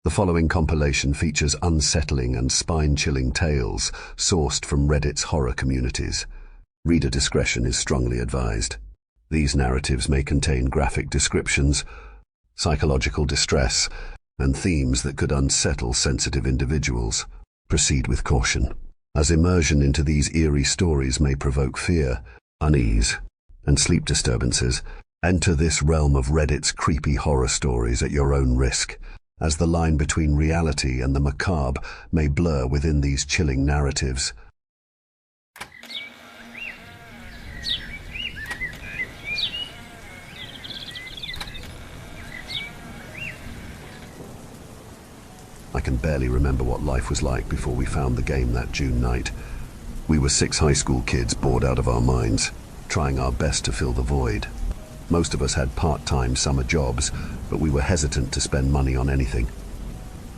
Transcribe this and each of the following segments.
The following compilation features unsettling and spine-chilling tales sourced from Reddit's horror communities. Reader discretion is strongly advised. These narratives may contain graphic descriptions, psychological distress, and themes that could unsettle sensitive individuals. Proceed with caution, as immersion into these eerie stories may provoke fear, unease, and sleep disturbances. Enter this realm of Reddit's creepy horror stories at your own risk, as the line between reality and the macabre may blur within these chilling narratives. I can barely remember what life was like before we found the game that June night. We were 6 high school kids bored out of our minds, trying our best to fill the void. Most of us had part-time summer jobs, but we were hesitant to spend money on anything.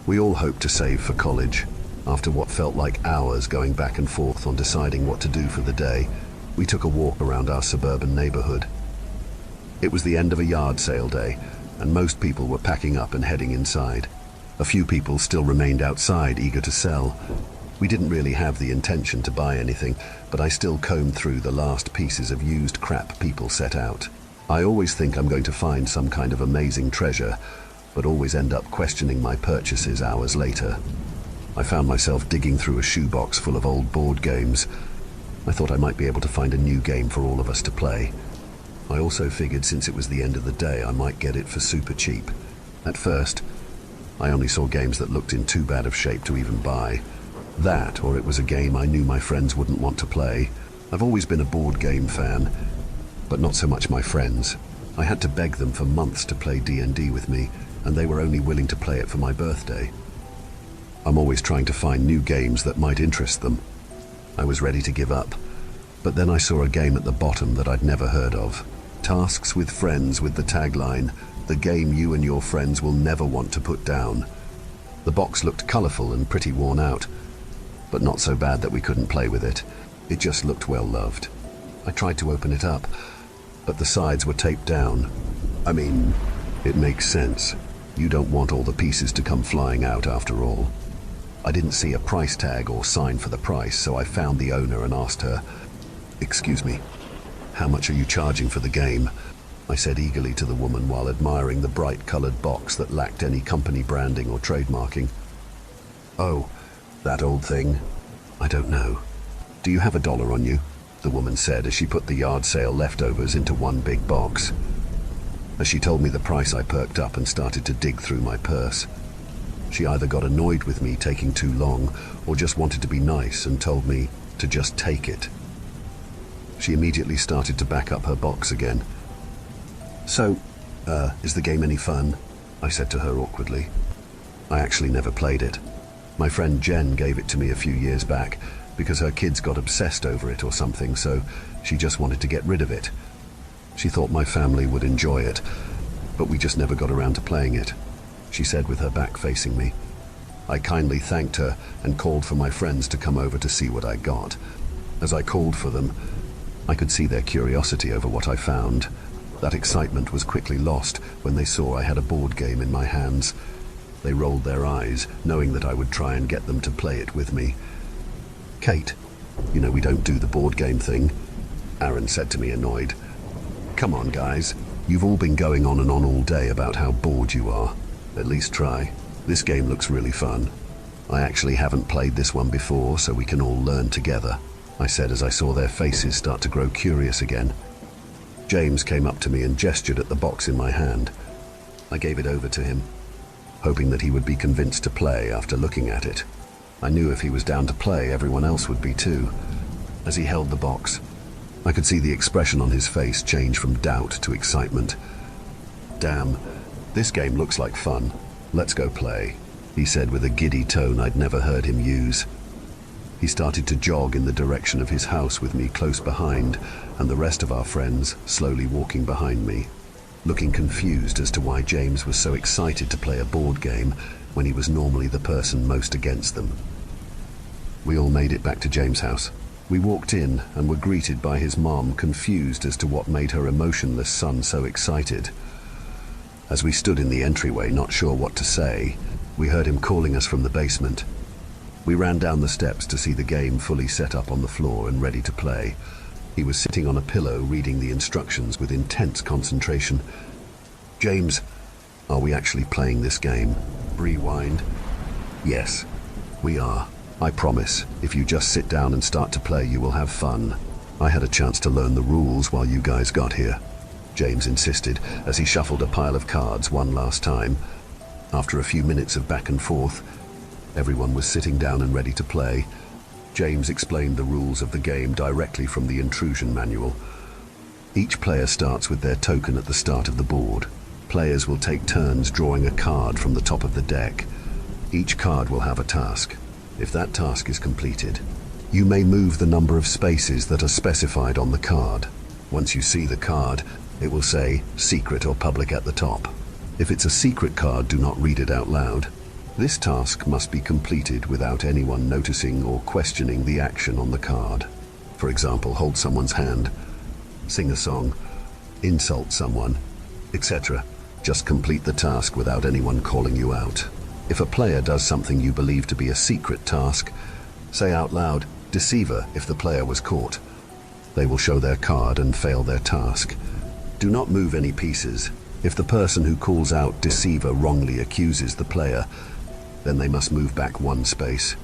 We all hoped to save for college. After what felt like hours going back and forth on deciding what to do for the day, we took a walk around our suburban neighborhood. It was the end of a yard sale day, and most people were packing up and heading inside. A few people still remained outside, eager to sell. We didn't really have the intention to buy anything, but I still combed through the last pieces of used crap people set out. I always think I'm going to find some kind of amazing treasure, but always end up questioning my purchases hours later. I found myself digging through a shoebox full of old board games. I thought I might be able to find a new game for all of us to play. I also figured since it was the end of the day, I might get it for super cheap. At first, I only saw games that looked in too bad of shape to even buy. That, or it was a game I knew my friends wouldn't want to play. I've always been a board game fan, but not so much my friends. I had to beg them for months to play D&D with me, and they were only willing to play it for my birthday. I'm always trying to find new games that might interest them. I was ready to give up, but then I saw a game at the bottom that I'd never heard of. Tasks with Friends, with the tagline, "The game you and your friends will never want to put down." The box looked colorful and pretty worn out, but not so bad that we couldn't play with it. It just looked well loved. I tried to open it up, but the sides were taped down. I mean, it makes sense. You don't want all the pieces to come flying out after all. I didn't see a price tag or sign for the price, so I found the owner and asked her, "Excuse me, how much are you charging for the game?" I said eagerly to the woman while admiring the bright-colored box that lacked any company branding or trademarking. "Oh, that old thing? I don't know. Do you have $1 on you?" the woman said as she put the yard sale leftovers into one big box. As she told me the price, I perked up and started to dig through my purse. She either got annoyed with me taking too long or just wanted to be nice and told me to just take it. She immediately started to back up her box again. "So, is the game any fun?" I said to her awkwardly. I actually never played it. My friend Jen gave it to me a few years back because her kids got obsessed over it or something, so she just wanted to get rid of it. She thought my family would enjoy it, but we just never got around to playing it, she said with her back facing me. I kindly thanked her and called for my friends to come over to see what I got. As I called for them, I could see their curiosity over what I found. That excitement was quickly lost when they saw I had a board game in my hands. They rolled their eyes, knowing that I would try and get them to play it with me. "Kate, you know we don't do the board game thing," Aaron said to me, annoyed. "Come on, guys. You've all been going on and on all day about how bored you are. At least try. This game looks really fun. I actually haven't played this one before, so we can all learn together," I said as I saw their faces start to grow curious again. James came up to me and gestured at the box in my hand. I gave it over to him, hoping that he would be convinced to play after looking at it. I knew if he was down to play, everyone else would be too. As he held the box, I could see the expression on his face change from doubt to excitement. "Damn, this game looks like fun. Let's go play," he said with a giddy tone I'd never heard him use. He started to jog in the direction of his house with me close behind, and the rest of our friends slowly walking behind me, looking confused as to why James was so excited to play a board game when he was normally the person most against them. We all made it back to James' house. We walked in and were greeted by his mom, confused as to what made her emotionless son so excited. As we stood in the entryway, not sure what to say, We heard him calling us from the basement. We ran down the steps to see the game fully set up on the floor and ready to play. He was sitting on a pillow reading the instructions with intense concentration. "James, are we actually playing this game?" Bree whined. "Yes, we are. I promise, if you just sit down and start to play, you will have fun. I had a chance to learn the rules while you guys got here," James insisted as he shuffled a pile of cards one last time. After a few minutes of back and forth, everyone was sitting down and ready to play. James explained the rules of the game directly from the intrusion manual. Each player starts with their token at the start of the board. Players will take turns drawing a card from the top of the deck. Each card will have a task. If that task is completed, you may move the number of spaces that are specified on the card. Once you see the card, it will say secret or public at the top. If it's a secret card, do not read it out loud. This task must be completed without anyone noticing or questioning the action on the card. For example, hold someone's hand, sing a song, insult someone, etc. Just complete the task without anyone calling you out. If a player does something you believe to be a secret task, say out loud, "Deceiver," if the player was caught. They will show their card and fail their task. Do not move any pieces. If the person who calls out "Deceiver" wrongly accuses the player, then they must move back one space.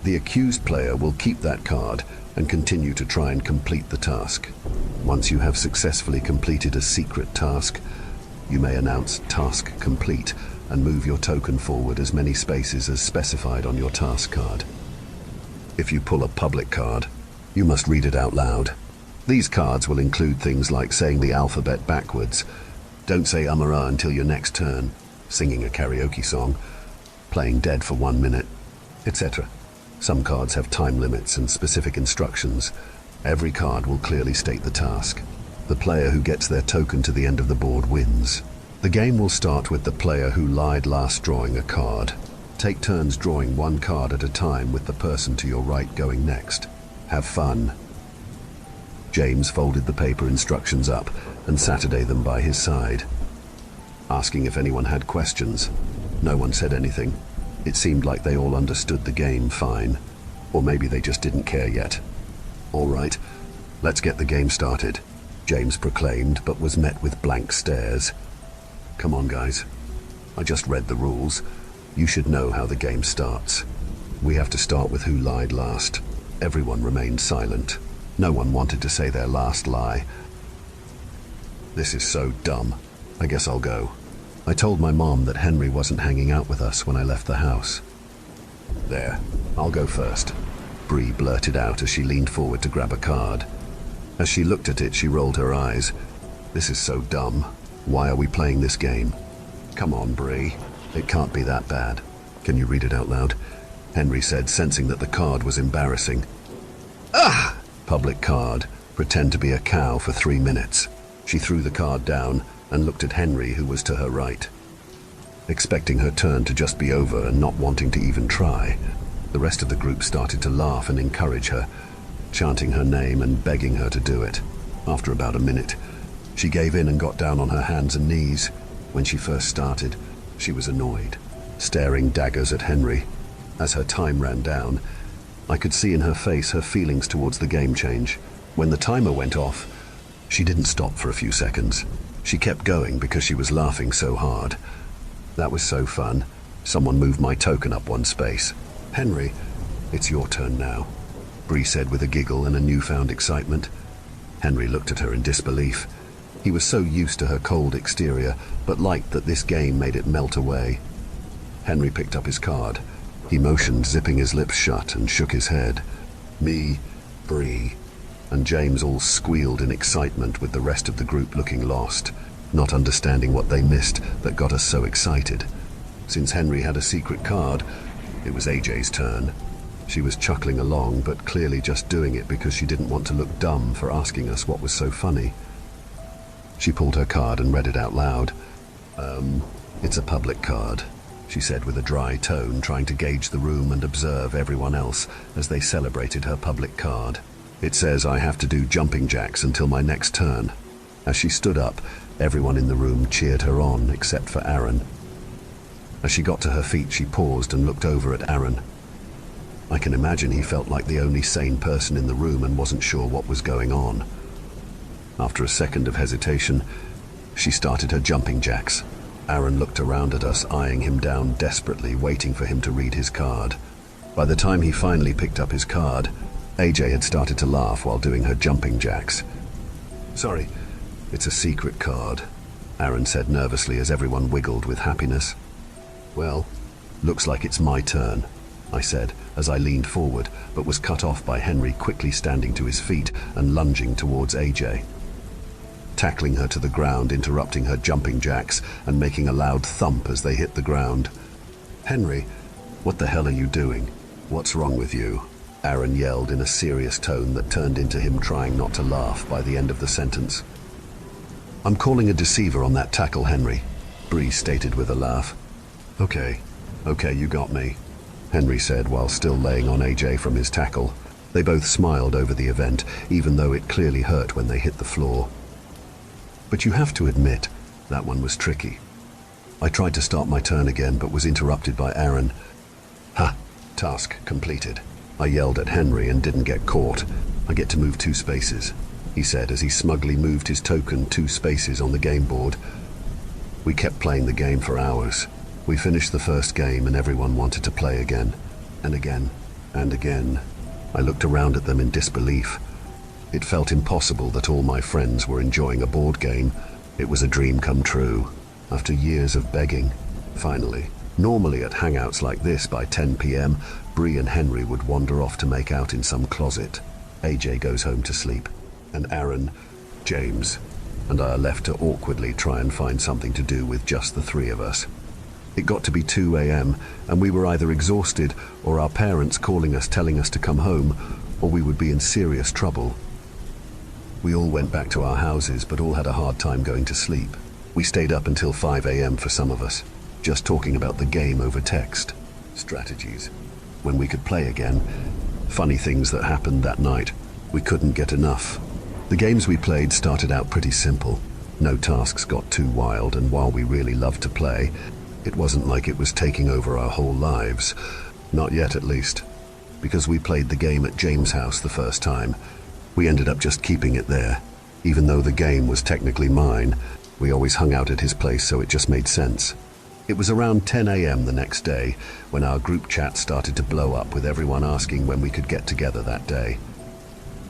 The accused player will keep that card and continue to try and complete the task. Once you have successfully completed a secret task, you may announce "Task complete" and move your token forward as many spaces as specified on your task card. If you pull a public card, you must read it out loud. These cards will include things like saying the alphabet backwards, don't say "Amara" until your next turn, singing a karaoke song, playing dead for 1 minute, etc. Some cards have time limits and specific instructions. Every card will clearly state the task. The player who gets their token to the end of the board wins. The game will start with the player who lied last drawing a card. Take turns drawing one card at a time with the person to your right going next. Have fun. James folded the paper instructions up and Saturday them by his side, asking if anyone had questions. No one said anything. It seemed like they all understood the game fine, or maybe they just didn't care yet. "All right, let's get the game started," James proclaimed, but was met with blank stares. "Come on, guys. I just read the rules. You should know how the game starts. We have to start with who lied last." Everyone remained silent. No one wanted to say their last lie. "This is so dumb. I guess I'll go. I told my mom that Henry wasn't hanging out with us when I left the house." "There, I'll go first," Bree blurted out as she leaned forward to grab a card. As she looked at it, she rolled her eyes. "This is so dumb. Why are we playing this game? Come on, Bree. It can't be that bad." "Can you read it out loud?" Henry said, sensing that the card was embarrassing. "Ah!" Public card. Pretend to be a cow for 3 minutes. She threw the card down and looked at Henry, who was to her right, expecting her turn to just be over and not wanting to even try. The rest of the group started to laugh and encourage her, chanting her name and begging her to do it. After about a minute, she gave in and got down on her hands and knees. When she first started, she was annoyed, staring daggers at Henry. As her time ran down, I could see in her face her feelings towards the game change. When the timer went off, she didn't stop for a few seconds. She kept going because she was laughing so hard. "That was so fun. Someone moved my token up one space." "Henry, it's your turn now," Bree said with a giggle and a newfound excitement. Henry looked at her in disbelief. He was so used to her cold exterior, but liked that this game made it melt away. Henry picked up his card. He motioned, zipping his lips shut, and shook his head. "Me, Bree," and James all squealed in excitement, with the rest of the group looking lost, not understanding what they missed that got us so excited. Since Henry had a secret card, it was AJ's turn. She was chuckling along, but clearly just doing it because she didn't want to look dumb for asking us what was so funny. She pulled her card and read it out loud. It's a public card," she said with a dry tone, trying to gauge the room and observe everyone else as they celebrated her public card. "It says I have to do jumping jacks until my next turn." As she stood up, everyone in the room cheered her on, except for Aaron. As she got to her feet, she paused and looked over at Aaron. I can imagine he felt like the only sane person in the room and wasn't sure what was going on. After a second of hesitation, she started her jumping jacks. Aaron looked around at us, eyeing him down desperately, waiting for him to read his card. By the time he finally picked up his card, AJ had started to laugh while doing her jumping jacks. "Sorry, it's a secret card," Aaron said nervously as everyone wiggled with happiness. "Well, looks like it's my turn," I said as I leaned forward, but was cut off by Henry quickly standing to his feet and lunging towards AJ. Tackling her to the ground, interrupting her jumping jacks and making a loud thump as they hit the ground. "Henry, what the hell are you doing? What's wrong with you?" Aaron yelled in a serious tone that turned into him trying not to laugh by the end of the sentence. "I'm calling a deceiver on that tackle, Henry," Bree stated with a laugh. Okay, you got me," Henry said while still laying on AJ from his tackle. They both smiled over the event, even though it clearly hurt when they hit the floor. "But you have to admit, that one was tricky." I tried to start my turn again, but was interrupted by Aaron. "Ha! Task completed." I yelled at Henry and didn't get caught. "I get to move 2 spaces," he said as he smugly moved his token 2 spaces on the game board. We kept playing the game for hours. We finished the first game and everyone wanted to play again, and again, and again. I looked around at them in disbelief. It felt impossible that all my friends were enjoying a board game. It was a dream come true. After years of begging, finally. Normally at hangouts like this by 10 p.m, Bree and Henry would wander off to make out in some closet. AJ goes home to sleep, and Aaron, James, and I are left to awkwardly try and find something to do with just the 3 of us. It got to be 2 a.m, and we were either exhausted or our parents calling us telling us to come home, or we would be in serious trouble. We all went back to our houses, but all had a hard time going to sleep. We stayed up until 5 a.m. for some of us, just talking about the game over text, strategies, when we could play again. Funny things that happened that night. We couldn't get enough. The games we played started out pretty simple. No tasks got too wild, and while we really loved to play, it wasn't like it was taking over our whole lives. Not yet, at least. Because we played the game at James' house the first time, we ended up just keeping it there. Even though the game was technically mine, we always hung out at his place, so it just made sense. It was around 10 a.m. the next day when our group chat started to blow up, with everyone asking when we could get together that day.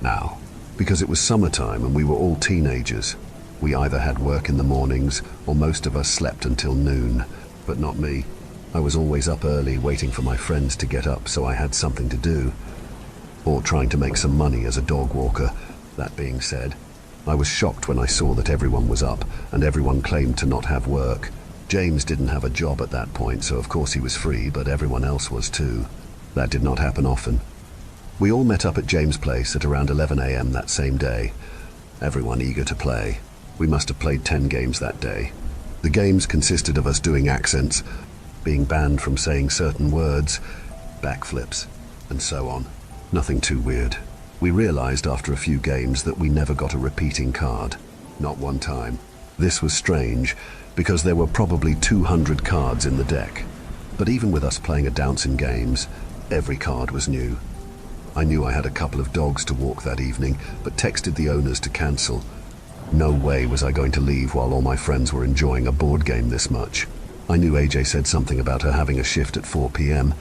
Now, because it was summertime and we were all teenagers, we either had work in the mornings or most of us slept until noon. But not me. I was always up early waiting for my friends to get up so I had something to do. Or trying to make some money as a dog walker. That being said, I was shocked when I saw that everyone was up and everyone claimed to not have work. James didn't have a job at that point, so of course he was free, but everyone else was too. That did not happen often. We all met up at James' place at around 11 a.m. that same day. Everyone eager to play. We must have played 10 games that day. The games consisted of us doing accents, being banned from saying certain words, backflips, and so on. Nothing too weird. We realized after a few games that we never got a repeating card. Not one time. This was strange, because there were probably 200 cards in the deck. But even with us playing a dounce in games, every card was new. I knew I had a couple of dogs to walk that evening, but texted the owners to cancel. No way was I going to leave while all my friends were enjoying a board game this much. I knew AJ said something about her having a shift at 4 p.m,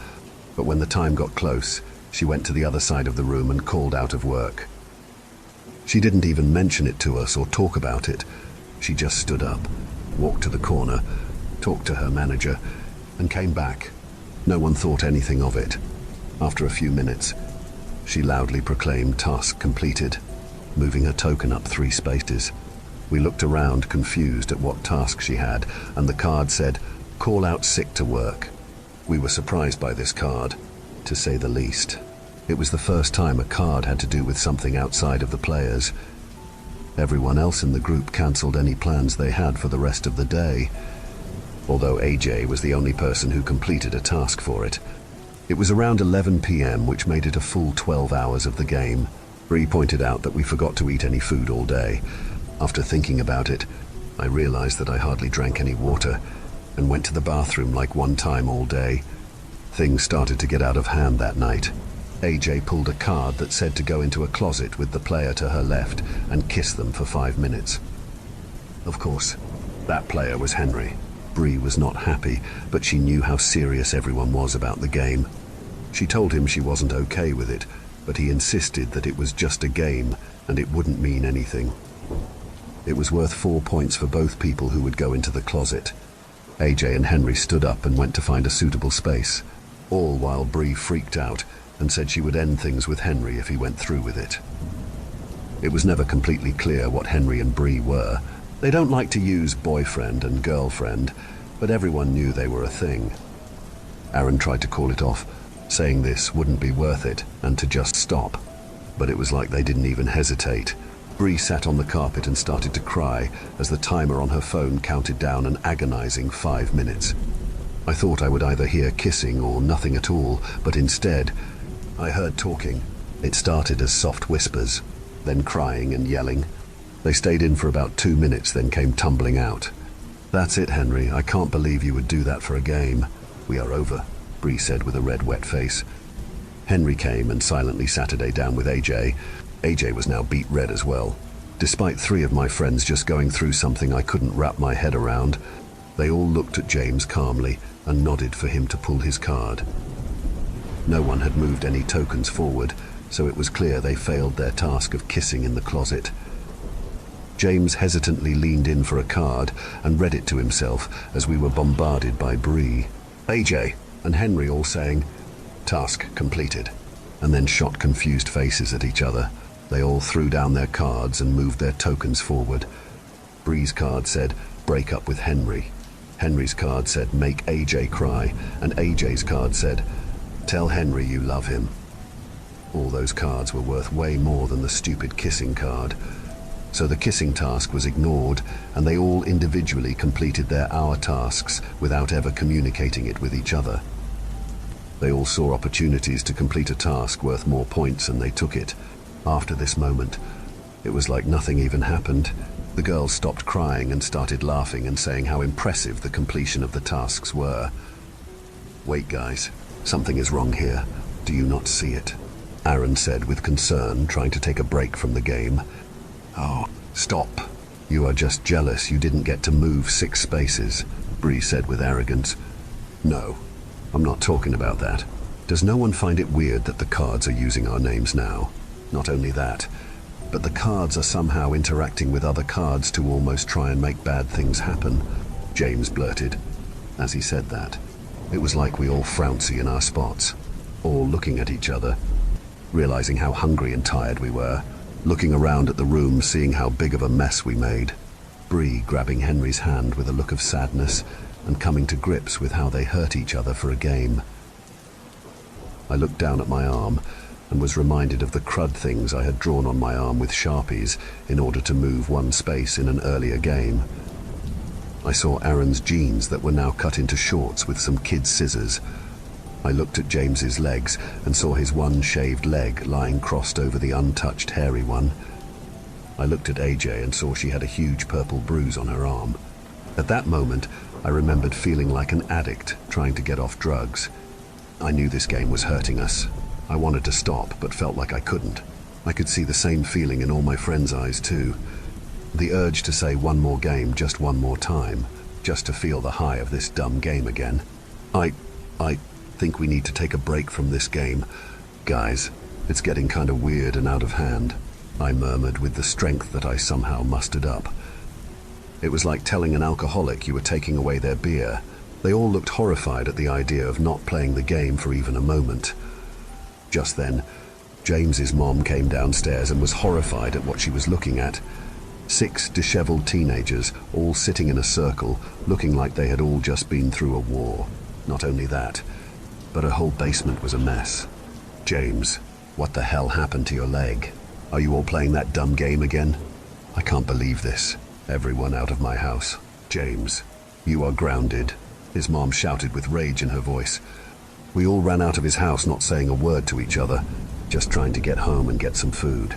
but when the time got close, she went to the other side of the room and called out of work. She didn't even mention it to us or talk about it. She just stood up, walked to the corner, talked to her manager, and came back. No one thought anything of it. After a few minutes, she loudly proclaimed task completed, moving her token up 3 spaces. We looked around, confused at what task she had, and the card said, "Call out sick to work." We were surprised by this card, to say the least. It was the first time a card had to do with something outside of the players. Everyone else in the group cancelled any plans they had for the rest of the day, although AJ was the only person who completed a task for it. It was around 11 p.m, which made it a full 12 hours of the game. Bree pointed out that we forgot to eat any food all day. After thinking about it, I realized that I hardly drank any water. and went to the bathroom like one time all day. Things started to get out of hand that night. AJ pulled a card that said to go into a closet with the player to her left and kiss them for 5 minutes. Of course, that player was Henry. Bree was not happy, but she knew how serious everyone was about the game. She told him she wasn't okay with it, but he insisted that it was just a game and it wouldn't mean anything. It was worth 4 points for both people who would go into the closet. AJ and Henry stood up and went to find a suitable space, all while Bree freaked out and said she would end things with Henry if he went through with it. It was never completely clear what Henry and Bree were. They don't like to use boyfriend and girlfriend, but everyone knew they were a thing. Aaron tried to call it off, saying this wouldn't be worth it and to just stop, but it was like they didn't even hesitate. Bree sat on the carpet and started to cry as the timer on her phone counted down an agonizing 5 minutes. I thought I would either hear kissing or nothing at all, but instead, I heard talking. It started as soft whispers, then crying and yelling. They stayed in for about 2 minutes, then came tumbling out. "That's it, Henry. I can't believe you would do that for a game. We are over," Bree said with a red, wet face. Henry came and silently sat down with AJ. AJ was now beet red as well. Despite 3 of my friends just going through something I couldn't wrap my head around, they all looked at James calmly and nodded for him to pull his card. No one had moved any tokens forward, so it was clear they failed their task of kissing in the closet. James hesitantly leaned in for a card and read it to himself as we were bombarded by Bree, AJ, and Henry all saying, "Task completed," and then shot confused faces at each other. They all threw down their cards and moved their tokens forward. Bree's card said, "Break up with Henry." Henry's card said, "Make AJ cry," and AJ's card said, "Tell Henry you love him." All those cards were worth way more than the stupid kissing card. So the kissing task was ignored, and they all individually completed their hour tasks without ever communicating it with each other. They all saw opportunities to complete a task worth more points, and they took it. After this moment, it was like nothing even happened. The girls stopped crying and started laughing and saying how impressive the completion of the tasks were. "Wait, guys, something is wrong here. Do you not see it?" Aaron said with concern, trying to take a break from the game. "Oh, stop. You are just jealous you didn't get to move 6 spaces, Bree said with arrogance. "No, I'm not talking about that. Does no one find it weird that the cards are using our names now? Not only that, but the cards are somehow interacting with other cards to almost try and make bad things happen," James blurted. As he said that, it was like we all flouncy in our spots, all looking at each other, realizing how hungry and tired we were, looking around at the room, seeing how big of a mess we made. Bree grabbing Henry's hand with a look of sadness and coming to grips with how they hurt each other for a game. I looked down at my arm and was reminded of the crud things I had drawn on my arm with Sharpies in order to move 1 space in an earlier game. I saw Aaron's jeans that were now cut into shorts with some kid's scissors. I looked at James's legs and saw his one shaved leg lying crossed over the untouched hairy one. I looked at AJ and saw she had a huge purple bruise on her arm. At that moment, I remembered feeling like an addict trying to get off drugs. I knew this game was hurting us. I wanted to stop, but felt like I couldn't. I could see the same feeling in all my friends' eyes too. The urge to say one more game just one more time, just to feel the high of this dumb game again. I think we need to take a break from this game. Guys, it's getting kind of weird and out of hand, I murmured with the strength that I somehow mustered up. It was like telling an alcoholic you were taking away their beer. They all looked horrified at the idea of not playing the game for even a moment. Just then, James's mom came downstairs and was horrified at what she was looking at. 6 disheveled teenagers, all sitting in a circle, looking like they had all just been through a war. Not only that, but her whole basement was a mess. "James, what the hell happened to your leg? Are you all playing that dumb game again? I can't believe this. Everyone out of my house. James, you are grounded," his mom shouted with rage in her voice. We all ran out of his house, not saying a word to each other, just trying to get home and get some food.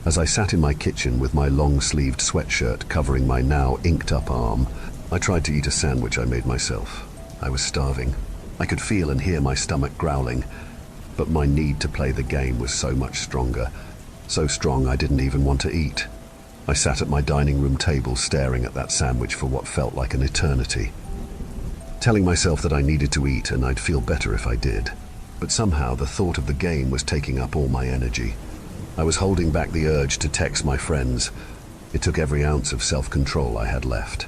As I sat in my kitchen with my long-sleeved sweatshirt covering my now inked-up arm, I tried to eat a sandwich I made myself. I was starving. I could feel and hear my stomach growling, but my need to play the game was so much stronger. So strong I didn't even want to eat. I sat at my dining room table staring at that sandwich for what felt like an eternity, telling myself that I needed to eat and I'd feel better if I did. But somehow the thought of the game was taking up all my energy. I was holding back the urge to text my friends. It took every ounce of self-control I had left.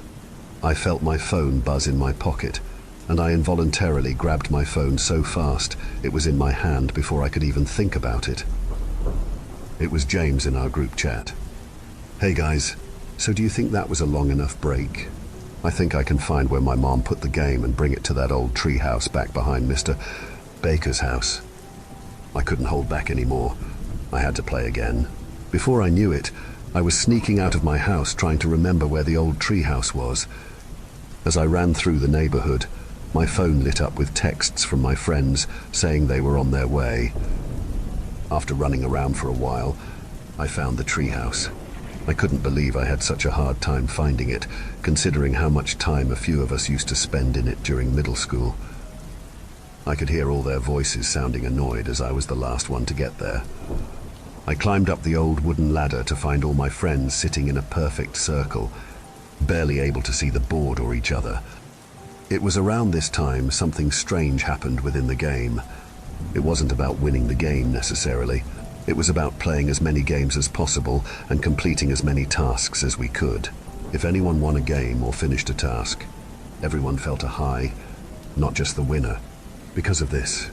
I felt my phone buzz in my pocket, and I involuntarily grabbed my phone so fast it was in my hand before I could even think about it. It was James in our group chat. "Hey guys, so do you think that was a long enough break? I think I can find where my mom put the game and bring it to that old tree house back behind Mr. Baker's house." I couldn't hold back anymore. I had to play again. Before I knew it, I was sneaking out of my house trying to remember where the old tree house was. As I ran through the neighborhood, my phone lit up with texts from my friends saying they were on their way. After running around for a while, I found the treehouse. I couldn't believe I had such a hard time finding it, considering how much time a few of us used to spend in it during middle school. I could hear all their voices sounding annoyed as I was the last one to get there. I climbed up the old wooden ladder to find all my friends sitting in a perfect circle, barely able to see the board or each other. It was around this time something strange happened within the game. It wasn't about winning the game necessarily. It was about playing as many games as possible and completing as many tasks as we could. If anyone won a game or finished a task, everyone felt a high, not just the winner. Because of this,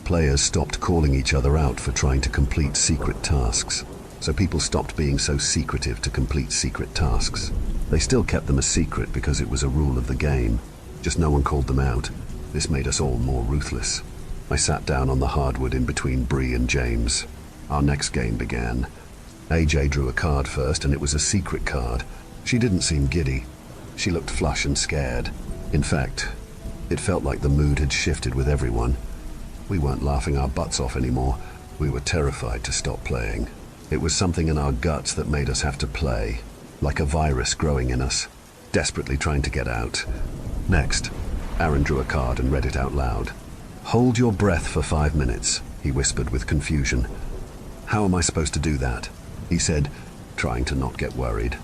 players stopped calling each other out for trying to complete secret tasks. So people stopped being so secretive to complete secret tasks. They still kept them a secret because it was a rule of the game. Just no one called them out. This made us all more ruthless. I sat down on the hardwood in between Bree and James. Our next game began. AJ drew a card first, and it was a secret card. She didn't seem giddy. She looked flush and scared. In fact, it felt like the mood had shifted with everyone. We weren't laughing our butts off anymore. We were terrified to stop playing. It was something in our guts that made us have to play, like a virus growing in us, desperately trying to get out. Next, Aaron drew a card and read it out loud. "Hold your breath for 5 minutes," he whispered with confusion. "How am I supposed to do that?" he said, trying to not get worried.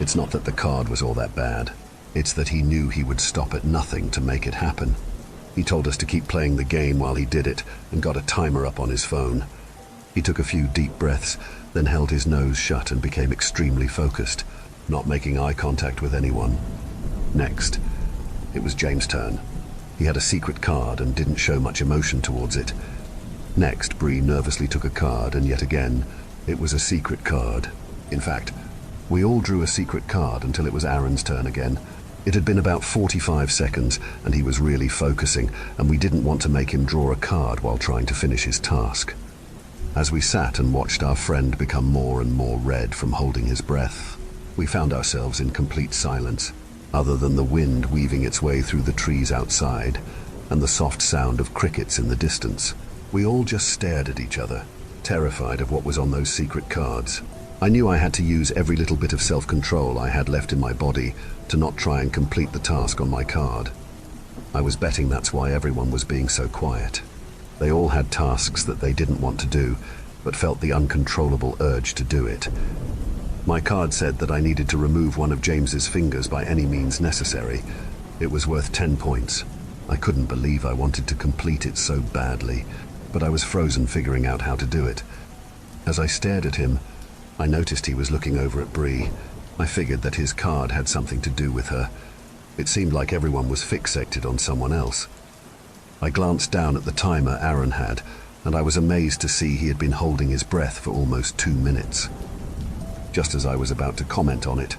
It's not that the card was all that bad. It's that he knew he would stop at nothing to make it happen. He told us to keep playing the game while he did it and got a timer up on his phone. He took a few deep breaths, then held his nose shut and became extremely focused, not making eye contact with anyone. Next, it was James' turn. He had a secret card and didn't show much emotion towards it. Next, Bree nervously took a card, and yet again, it was a secret card. In fact, we all drew a secret card until it was Aaron's turn again. It had been about 45 seconds, and he was really focusing, and we didn't want to make him draw a card while trying to finish his task. As we sat and watched our friend become more and more red from holding his breath, we found ourselves in complete silence, other than the wind weaving its way through the trees outside and the soft sound of crickets in the distance. We all just stared at each other, terrified of what was on those secret cards. I knew I had to use every little bit of self-control I had left in my body to not try and complete the task on my card. I was betting that's why everyone was being so quiet. They all had tasks that they didn't want to do, but felt the uncontrollable urge to do it. My card said that I needed to remove one of James's fingers by any means necessary. It was worth 10 points. I couldn't believe I wanted to complete it so badly, but I was frozen figuring out how to do it. As I stared at him, I noticed he was looking over at Bree. I figured that his card had something to do with her. It seemed like everyone was fixated on someone else. I glanced down at the timer Aaron had, and I was amazed to see he had been holding his breath for almost 2 minutes. Just as I was about to comment on it,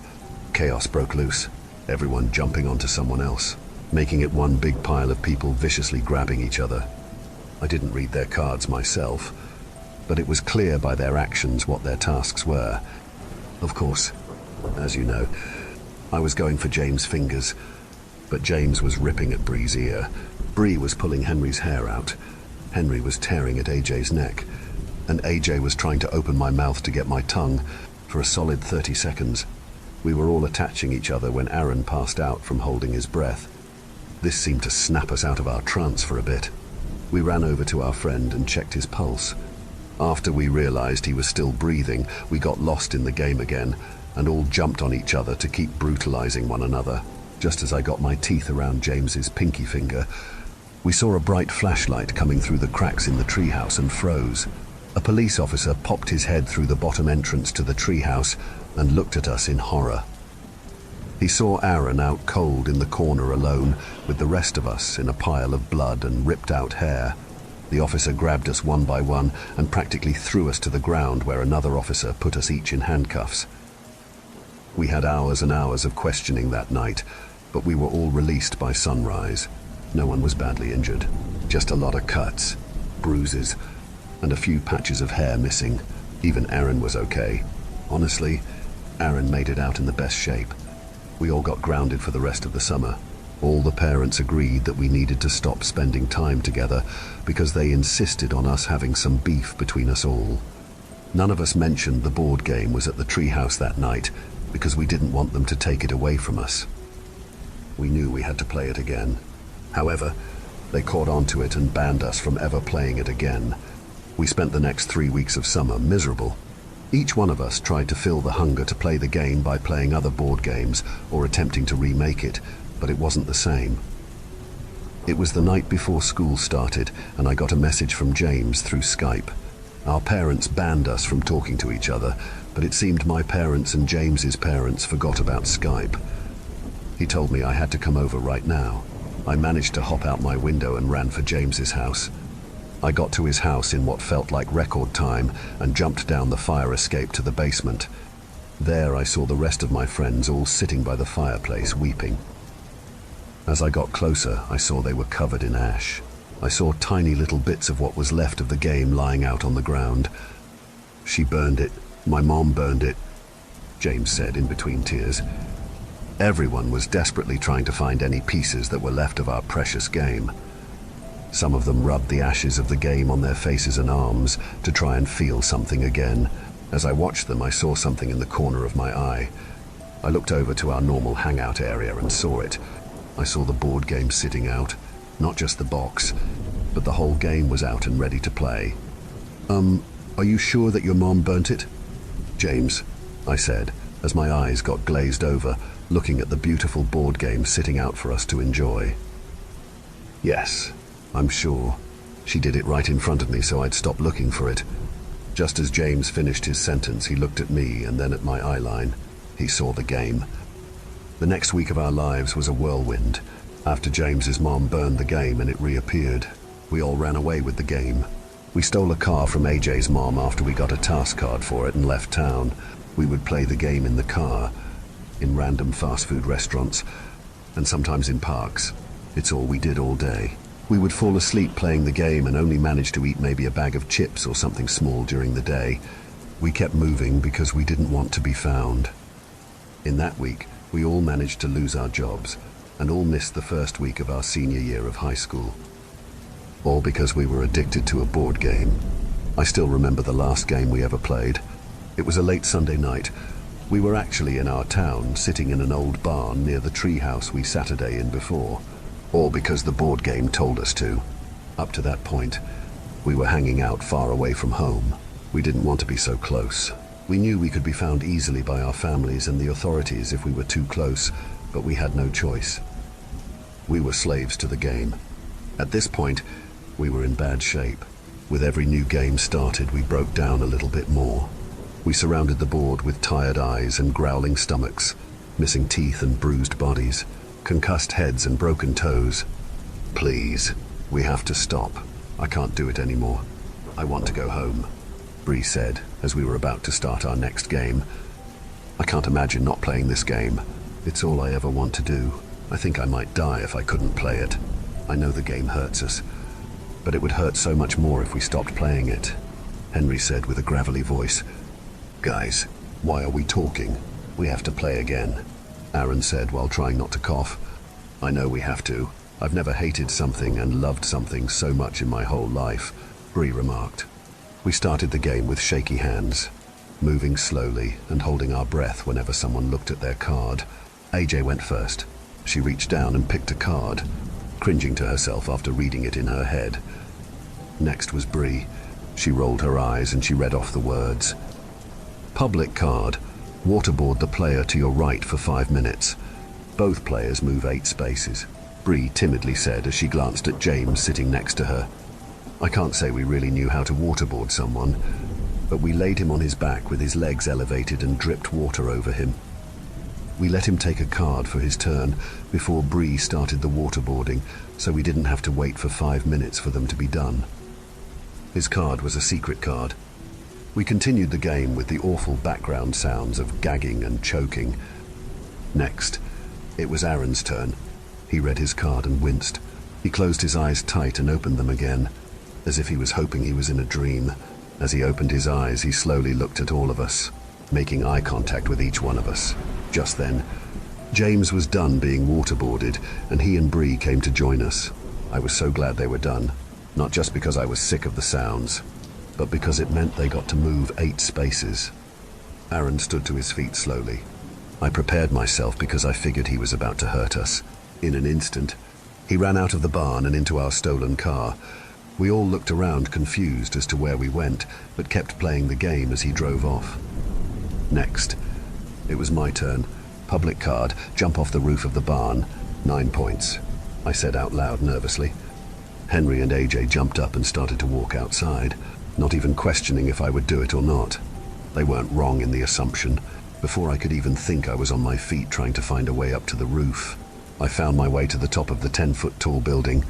chaos broke loose, everyone jumping onto someone else, making it one big pile of people viciously grabbing each other. I didn't read their cards myself, but it was clear by their actions what their tasks were. Of course, as you know, I was going for James' fingers, but James was ripping at Bree's ear. Bree was pulling Henry's hair out. Henry was tearing at AJ's neck, and AJ was trying to open my mouth to get my tongue for a solid 30 seconds. We were all attaching each other when Aaron passed out from holding his breath. This seemed to snap us out of our trance for a bit. We ran over to our friend and checked his pulse. After we realized he was still breathing, we got lost in the game again and all jumped on each other to keep brutalizing one another. Just as I got my teeth around James's pinky finger, we saw a bright flashlight coming through the cracks in the treehouse and froze. A police officer popped his head through the bottom entrance to the treehouse and looked at us in horror. He saw Aaron out cold in the corner alone with the rest of us in a pile of blood and ripped out hair. The officer grabbed us one by one and practically threw us to the ground, where another officer put us each in handcuffs. We had hours and hours of questioning that night, but we were all released by sunrise. No one was badly injured, just a lot of cuts, bruises, and a few patches of hair missing. Even Aaron was okay. Honestly, Aaron made it out in the best shape. We all got grounded for the rest of the summer. All the parents agreed that we needed to stop spending time together because they insisted on us having some beef between us all. None of us mentioned the board game was at the treehouse that night because we didn't want them to take it away from us. We knew we had to play it again. However, they caught on to it and banned us from ever playing it again. We spent the next 3 weeks of summer miserable. Each one of us tried to fill the hunger to play the game by playing other board games or attempting to remake it, but it wasn't the same. It was the night before school started, and I got a message from James through Skype. Our parents banned us from talking to each other, but it seemed my parents and James's parents forgot about Skype. He told me I had to come over right now. I managed to hop out my window and ran for James's house. I got to his house in what felt like record time and jumped down the fire escape to the basement. There I saw the rest of my friends all sitting by the fireplace weeping. As I got closer, I saw they were covered in ash. I saw tiny little bits of what was left of the game lying out on the ground. "She burned it. My mom burned it," James said in between tears. Everyone was desperately trying to find any pieces that were left of our precious game. Some of them rubbed the ashes of the game on their faces and arms to try and feel something again. As I watched them, I saw something in the corner of my eye. I looked over to our normal hangout area and saw it. I saw the board game sitting out, not just the box, but the whole game was out and ready to play. Are you sure that your mom burnt it?" "James," I said, as my eyes got glazed over, looking at the beautiful board game sitting out for us to enjoy. "Yes, I'm sure. She did it right in front of me so I'd stop looking for it." Just as James finished his sentence, he looked at me and then at my eyeline. He saw the game. The next week of our lives was a whirlwind. After James's mom burned the game and it reappeared, we all ran away with the game. We stole a car from AJ's mom after we got a task card for it and left town. We would play the game in the car, in random fast food restaurants, and sometimes in parks. It's all we did all day. We would fall asleep playing the game and only manage to eat maybe a bag of chips or something small during the day. We kept moving because we didn't want to be found. In that week, we all managed to lose our jobs and all missed the first week of our senior year of high school. All because we were addicted to a board game. I still remember the last game we ever played. It was a late Sunday night. We were actually in our town, sitting in an old barn near the treehouse we Saturday in before. All because the board game told us to. Up to that point, we were hanging out far away from home. We didn't want to be so close. We knew we could be found easily by our families and the authorities if we were too close, but we had no choice. We were slaves to the game. At this point, we were in bad shape. With every new game started, we broke down a little bit more. We surrounded the board with tired eyes and growling stomachs, missing teeth and bruised bodies, concussed heads and broken toes. "Please, we have to stop. I can't do it anymore. I want to go home," Bree said as we were about to start our next game. "I can't imagine not playing this game. It's all I ever want to do. I think I might die if I couldn't play it. I know the game hurts us, but it would hurt so much more if we stopped playing it," Henry said with a gravelly voice. "Guys, why are we talking? We have to play again," Aaron said while trying not to cough. "I know we have to. I've never hated something and loved something so much in my whole life," Bree remarked. We started the game with shaky hands. moving slowly and holding our breath whenever someone looked at their card. AJ went first. She reached down and picked a card, cringing to herself after reading it in her head. Next was Bree. She rolled her eyes and she read off the words. Public card. Waterboard the player to your right for 5 minutes. Both players move 8 spaces. Bree timidly said as she glanced at James sitting next to her. I can't say we really knew how to waterboard someone, but we laid him on his back with his legs elevated and dripped water over him. We let him take a card for his turn before Bree started the waterboarding, so we didn't have to wait for 5 minutes for them to be done. His card was a secret card. We continued the game with the awful background sounds of gagging and choking. Next, it was Aaron's turn. He read his card and winced. He closed his eyes tight and opened them again, as if he was hoping he was in a dream. As he opened his eyes, he slowly looked at all of us, making eye contact with each one of us. Just then, James was done being waterboarded, and he and Bree came to join us. I was so glad they were done, not just because I was sick of the sounds, but because it meant they got to move 8 spaces. Aaron stood to his feet slowly. I prepared myself because I figured he was about to hurt us. In an instant, he ran out of the barn and into our stolen car. We all looked around confused as to where we went, but kept playing the game as he drove off. Next, it was my turn. Public card, jump off the roof of the barn, 9 points, I said out loud nervously. Henry and AJ jumped up and started to walk outside, not even questioning if I would do it or not. They weren't wrong in the assumption. Before I could even think, I was on my feet trying to find a way up to the roof. I found my way to the top of the 10-foot-tall building.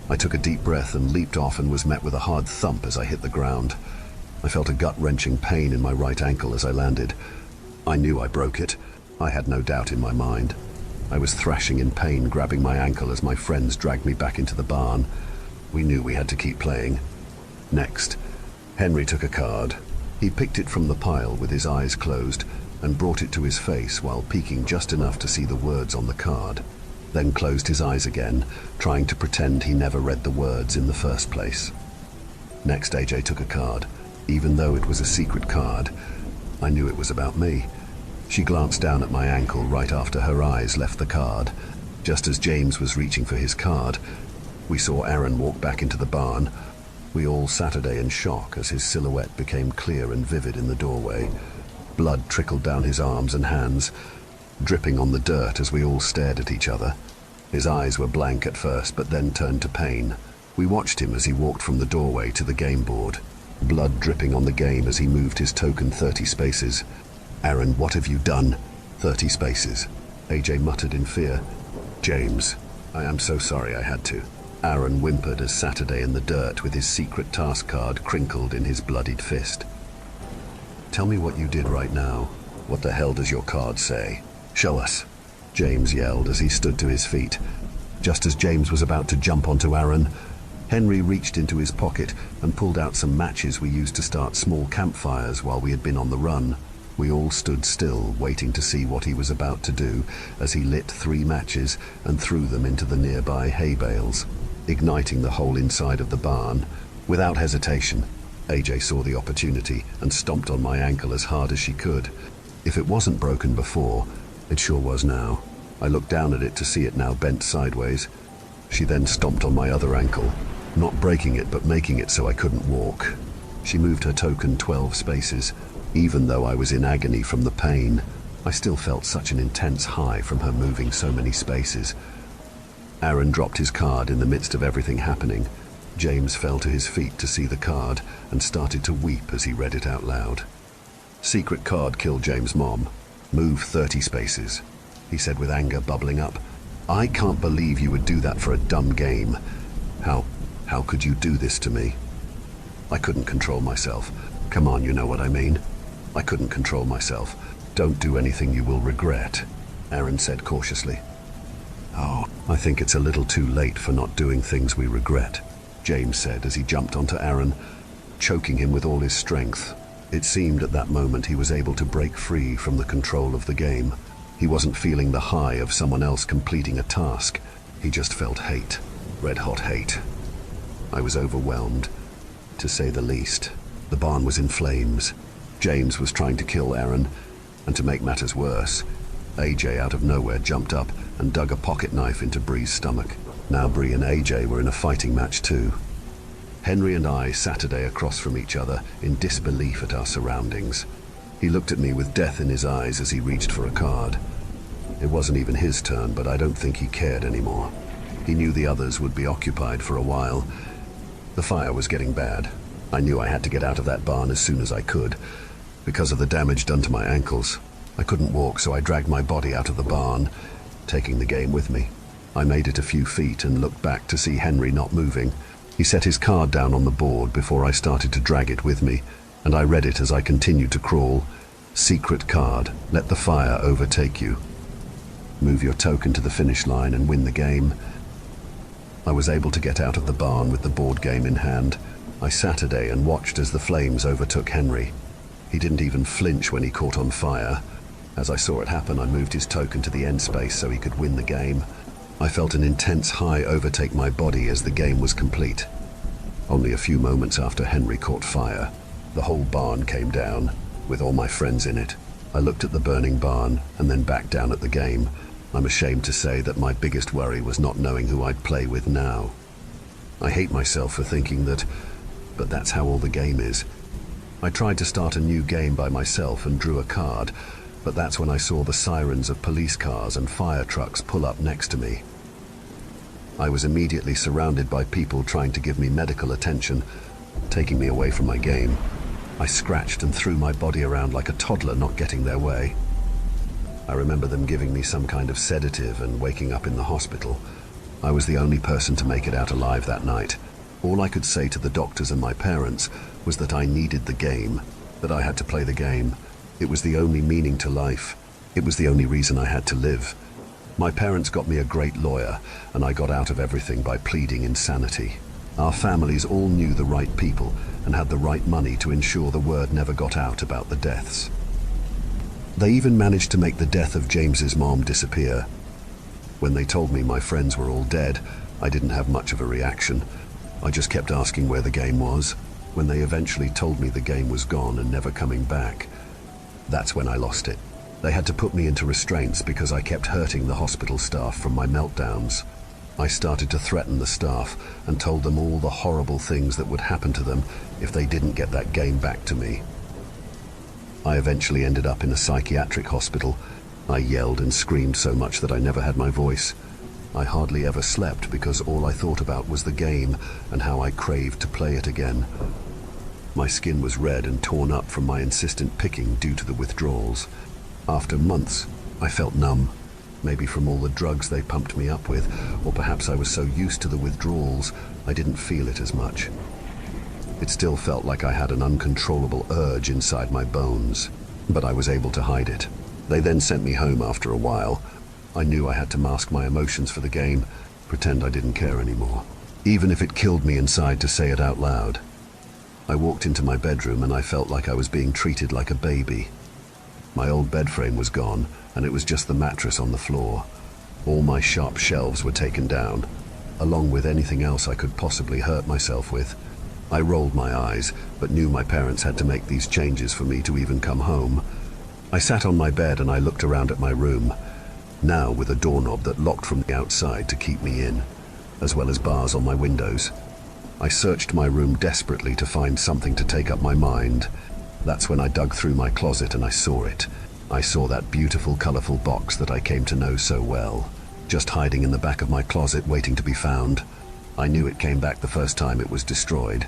I took a deep breath and leaped off and was met with a hard thump as I hit the ground. I felt a gut-wrenching pain in my right ankle as I landed. I knew I broke it. I had no doubt in my mind. I was thrashing in pain, grabbing my ankle as my friends dragged me back into the barn. We knew we had to keep playing. Next, Henry took a card. He picked it from the pile with his eyes closed and brought it to his face while peeking just enough to see the words on the card, then closed his eyes again, trying to pretend he never read the words in the first place. Next, AJ took a card. Even though it was a secret card, I knew it was about me. She glanced down at my ankle right after her eyes left the card. Just as James was reaching for his card, we saw Aaron walk back into the barn. We all sat in shock as his silhouette became clear and vivid in the doorway. Blood trickled down his arms and hands, dripping on the dirt as we all stared at each other. His eyes were blank at first, but then turned to pain. We watched him as he walked from the doorway to the game board, blood dripping on the game as he moved his token 30 spaces. Aaron, what have you done? 30 spaces. AJ muttered in fear. James, I am so sorry I had to. Aaron whimpered as Saturday in the dirt with his secret task card crinkled in his bloodied fist. Tell me what you did right now. What the hell does your card say? Show us, James yelled as he stood to his feet. Just as James was about to jump onto Aaron, Henry reached into his pocket and pulled out some matches we used to start small campfires while we had been on the run. We all stood still, waiting to see what he was about to do as he lit 3 matches and threw them into the nearby hay bales, igniting the whole inside of the barn. Without hesitation, AJ saw the opportunity and stomped on my ankle as hard as she could. If it wasn't broken before, it sure was now. I looked down at it to see it now bent sideways. She then stomped on my other ankle, not breaking it but making it so I couldn't walk. She moved her token 12 spaces. Even though I was in agony from the pain, I still felt such an intense high from her moving so many spaces. Aaron dropped his card in the midst of everything happening. James fell to his feet to see the card and started to weep as he read it out loud. Secret card killed James' mom. Move 30 spaces, he said with anger bubbling up. I can't believe you would do that for a dumb game. How could you do this to me? I couldn't control myself. Come on, you know what I mean. I couldn't control myself. Don't do anything you will regret, Aaron said cautiously. Oh, I think it's a little too late for not doing things we regret, James said as he jumped onto Aaron, choking him with all his strength. It seemed at that moment he was able to break free from the control of the game. He wasn't feeling the high of someone else completing a task. He just felt hate, red-hot hate. I was overwhelmed, to say the least. The barn was in flames. James was trying to kill Aaron, and to make matters worse, AJ out of nowhere jumped up and dug a pocket knife into Bree's stomach. Now Bree and AJ were in a fighting match too. Henry and I Saturday across from each other in disbelief at our surroundings. He looked at me with death in his eyes as he reached for a card. It wasn't even his turn, but I don't think he cared anymore. He knew the others would be occupied for a while. The fire was getting bad. I knew I had to get out of that barn as soon as I could. Because of the damage done to my ankles, I couldn't walk, so I dragged my body out of the barn, taking the game with me. I made it a few feet and looked back to see Henry not moving. He set his card down on the board before I started to drag it with me, and I read it as I continued to crawl. Secret card, let the fire overtake you. Move your token to the finish line and win the game. I was able to get out of the barn with the board game in hand. I Saturday and watched as the flames overtook Henry. He didn't even flinch when he caught on fire. As I saw it happen, I moved his token to the end space so he could win the game. I felt an intense high overtake my body as the game was complete. Only a few moments after Henry caught fire, the whole barn came down, with all my friends in it. I looked at the burning barn and then back down at the game. I'm ashamed to say that my biggest worry was not knowing who I'd play with now. I hate myself for thinking that, but that's how all the game is. I tried to start a new game by myself and drew a card, but that's when I saw the sirens of police cars and fire trucks pull up next to me. I was immediately surrounded by people trying to give me medical attention, taking me away from my game. I scratched and threw my body around like a toddler not getting their way. I remember them giving me some kind of sedative and waking up in the hospital. I was the only person to make it out alive that night. All I could say to the doctors and my parents was that I needed the game, that I had to play the game. It was the only meaning to life. It was the only reason I had to live. My parents got me a great lawyer, and I got out of everything by pleading insanity. Our families all knew the right people and had the right money to ensure the word never got out about the deaths. They even managed to make the death of James's mom disappear. When they told me my friends were all dead, I didn't have much of a reaction. I just kept asking where the game was. When they eventually told me the game was gone and never coming back, that's when I lost it. They had to put me into restraints because I kept hurting the hospital staff from my meltdowns. I started to threaten the staff and told them all the horrible things that would happen to them if they didn't get that game back to me. I eventually ended up in a psychiatric hospital. I yelled and screamed so much that I never had my voice. I hardly ever slept because all I thought about was the game and how I craved to play it again. My skin was red and torn up from my insistent picking due to the withdrawals. After months, I felt numb, maybe from all the drugs they pumped me up with, or perhaps I was so used to the withdrawals I didn't feel it as much. It still felt like I had an uncontrollable urge inside my bones, but I was able to hide it. They then sent me home after a while. I knew I had to mask my emotions for the game, pretend I didn't care anymore, even if it killed me inside to say it out loud. I walked into my bedroom and I felt like I was being treated like a baby. My old bed frame was gone, and it was just the mattress on the floor. All my sharp shelves were taken down, along with anything else I could possibly hurt myself with. I rolled my eyes, but knew my parents had to make these changes for me to even come home. I sat on my bed and I looked around at my room, now with a doorknob that locked from the outside to keep me in, as well as bars on my windows. I searched my room desperately to find something to take up my mind. That's when I dug through my closet and I saw it. I saw that beautiful, colorful box that I came to know so well, just hiding in the back of my closet waiting to be found. I knew it came back the first time it was destroyed,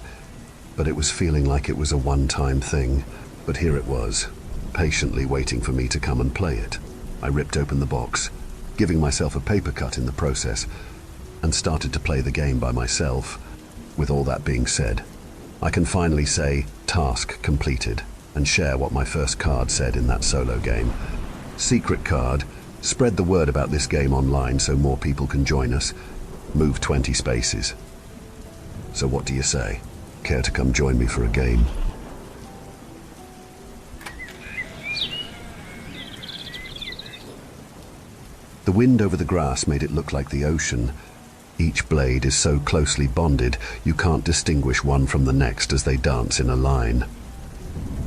but it was feeling like it was a one-time thing. But here it was, patiently waiting for me to come and play it. I ripped open the box, giving myself a paper cut in the process, and started to play the game by myself. With all that being said, I can finally say, task completed, and share what my first card said in that solo game. Secret card, spread the word about this game online so more people can join us. Move 20 spaces. So what do you say? Care to come join me for a game? The wind over the grass made it look like the ocean. Each blade is so closely bonded, you can't distinguish one from the next as they dance in a line.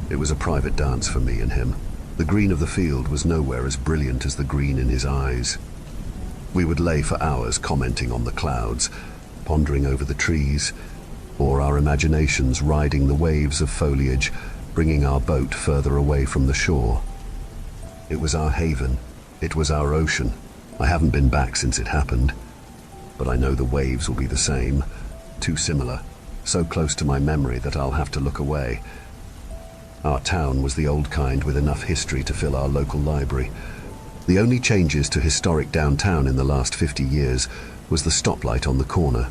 It was a private dance for me and him. The green of the field was nowhere as brilliant as the green in his eyes. We would lay for hours commenting on the clouds, pondering over the trees, or our imaginations riding the waves of foliage, bringing our boat further away from the shore. It was our haven. It was our ocean. I haven't been back since it happened, but I know the waves will be the same, too similar, so close to my memory that I'll have to look away. Our town was the old kind with enough history to fill our local library. The only changes to historic downtown in the last 50 years was the stoplight on the corner.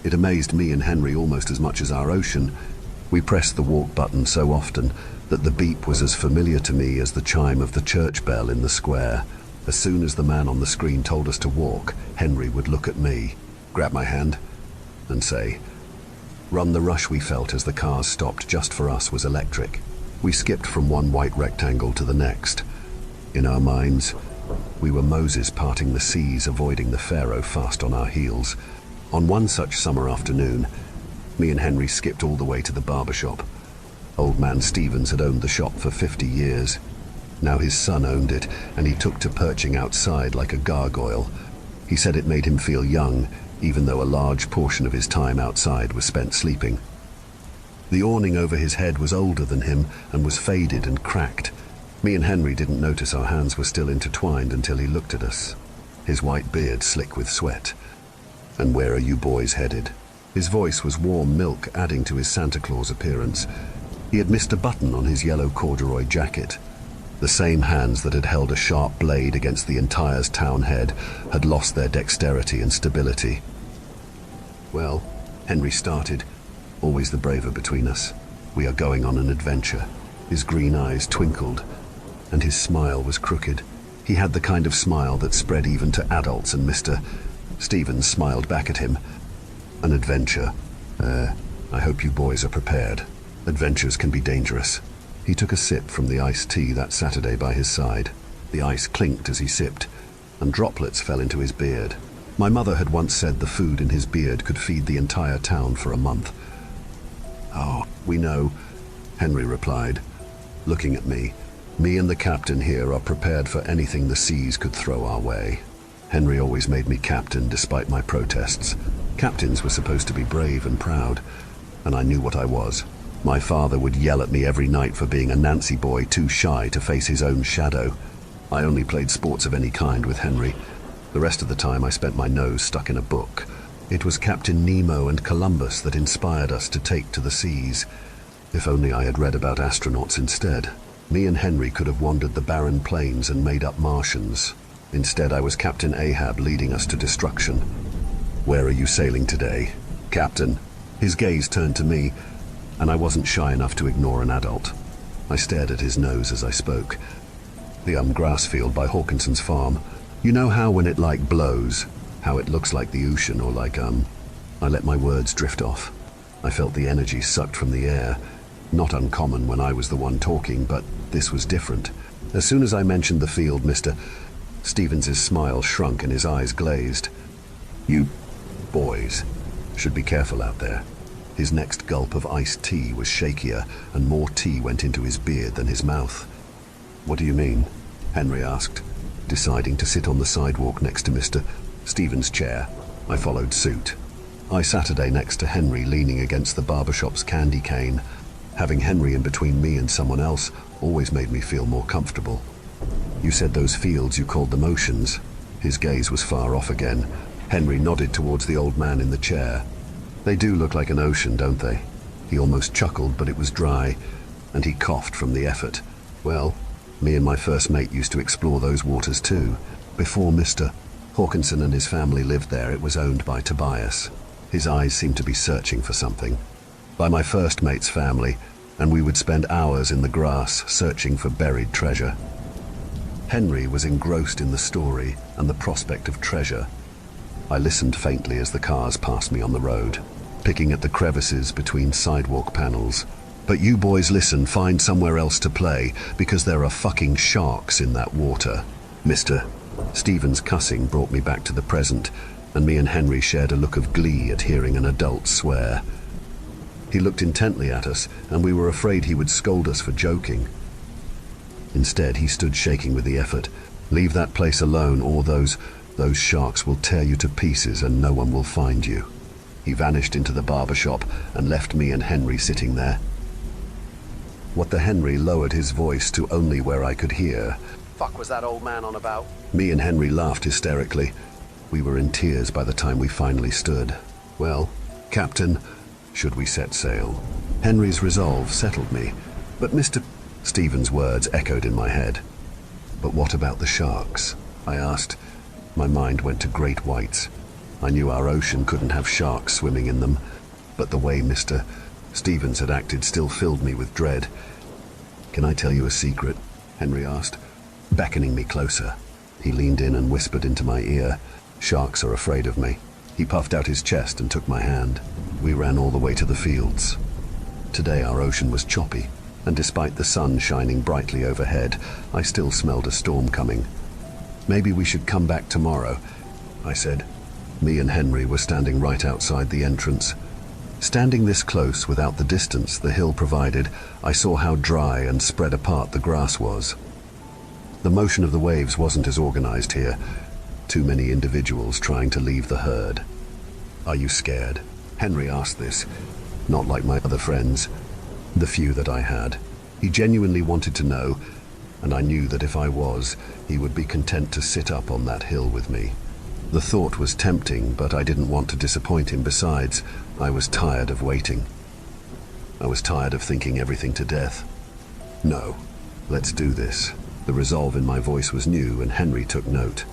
It amazed me and Henry almost as much as our ocean. We pressed the walk button so often that the beep was as familiar to me as the chime of the church bell in the square. As soon as the man on the screen told us to walk, Henry would look at me, grab my hand, and say, "Run." The rush we felt as the cars stopped just for us was electric. We skipped from one white rectangle to the next. In our minds, we were Moses parting the seas, avoiding the Pharaoh fast on our heels. On one such summer afternoon, me and Henry skipped all the way to the barber shop. Old man Stevens had owned the shop for 50 years. Now his son owned it, and he took to perching outside like a gargoyle. He said it made him feel young, even though a large portion of his time outside was spent sleeping. The awning over his head was older than him and was faded and cracked. Me and Henry didn't notice our hands were still intertwined until he looked at us, his white beard slick with sweat. "And where are you boys headed?" His voice was warm milk, adding to his Santa Claus appearance. He had missed a button on his yellow corduroy jacket. The same hands that had held a sharp blade against the entire town head had lost their dexterity and stability. "Well," Henry started, always the braver between us, "we are going on an adventure." His green eyes twinkled, and his smile was crooked. He had the kind of smile that spread even to adults, and Mr. Stevens smiled back at him. "An adventure. I hope you boys are prepared. Adventures can be dangerous." He took a sip from the iced tea that Saturday by his side. The ice clinked as he sipped, and droplets fell into his beard. My mother had once said the food in his beard could feed the entire town for a month. "Oh, we know," Henry replied, looking at me. "Me and the captain here are prepared for anything the seas could throw our way." Henry always made me captain despite my protests. Captains were supposed to be brave and proud, and I knew what I was. My father would yell at me every night for being a Nancy boy too shy to face his own shadow. I only played sports of any kind with Henry. The rest of the time I spent my nose stuck in a book. It was Captain Nemo and Columbus that inspired us to take to the seas. If only I had read about astronauts instead. Me and Henry could have wandered the barren plains and made up Martians. Instead, I was Captain Ahab, leading us to destruction. "Where are you sailing today, Captain?" His gaze turned to me, and I wasn't shy enough to ignore an adult. I stared at his nose as I spoke. "The grass field by Hawkinson's farm. You know how when it blows, how it looks like the ocean, or I let my words drift off. I felt the energy sucked from the air. Not uncommon when I was the one talking, but this was different. As soon as I mentioned the field, Mr. Stevens's smile shrunk and his eyes glazed. "You boys should be careful out there." His next gulp of iced tea was shakier, and more tea went into his beard than his mouth. "What do you mean?" Henry asked, deciding to sit on the sidewalk next to Mr. Stevens' chair. I followed suit. I Saturday next to Henry, leaning against the barbershop's candy cane. Having Henry in between me and someone else always made me feel more comfortable. "You said those fields you called them oceans." His gaze was far off again. Henry nodded towards the old man in the chair. "They do look like an ocean, don't they?" He almost chuckled, but it was dry, and he coughed from the effort. "Well, me and my first mate used to explore those waters too. Before Mr. Hawkinson and his family lived there, it was owned by Tobias." His eyes seemed to be searching for something. "By my first mate's family, and we would spend hours in the grass searching for buried treasure." Henry was engrossed in the story and the prospect of treasure. I listened faintly as the cars passed me on the road, picking at the crevices between sidewalk panels. "But you boys listen, find somewhere else to play, because there are fucking sharks in that water." Mr. Stevens' cussing brought me back to the present, and me and Henry shared a look of glee at hearing an adult swear. He looked intently at us, and we were afraid he would scold us for joking. Instead, he stood shaking with the effort. "Leave that place alone, or those sharks will tear you to pieces and no one will find you." He vanished into the barber shop and left me and Henry sitting there. What the Henry lowered his voice to only where I could hear. "Fuck was that old man on about?" Me and Henry laughed hysterically. We were in tears by the time we finally stood. "Well, Captain, should we set sail?" Henry's resolve settled me, but Mr. Stephen's words echoed in my head. "But what about the sharks?" I asked. My mind went to great whites. I knew our ocean couldn't have sharks swimming in them, but the way Mr. Stevens had acted still filled me with dread. "Can I tell you a secret?" Henry asked, beckoning me closer. He leaned in and whispered into my ear. "Sharks are afraid of me." He puffed out his chest and took my hand. We ran all the way to the fields. Today our ocean was choppy, and despite the sun shining brightly overhead, I still smelled a storm coming. "Maybe we should come back tomorrow," I said. Me and Henry were standing right outside the entrance. Standing this close without the distance the hill provided, I saw how dry and spread apart the grass was. The motion of the waves wasn't as organized here. Too many individuals trying to leave the herd. "Are you scared?" Henry asked this, not like my other friends, the few that I had. He genuinely wanted to know, and I knew that if I was, he would be content to sit up on that hill with me. The thought was tempting, but I didn't want to disappoint him. Besides, I was tired of waiting. I was tired of thinking everything to death. "No, let's do this." The resolve in my voice was new, and Henry took note.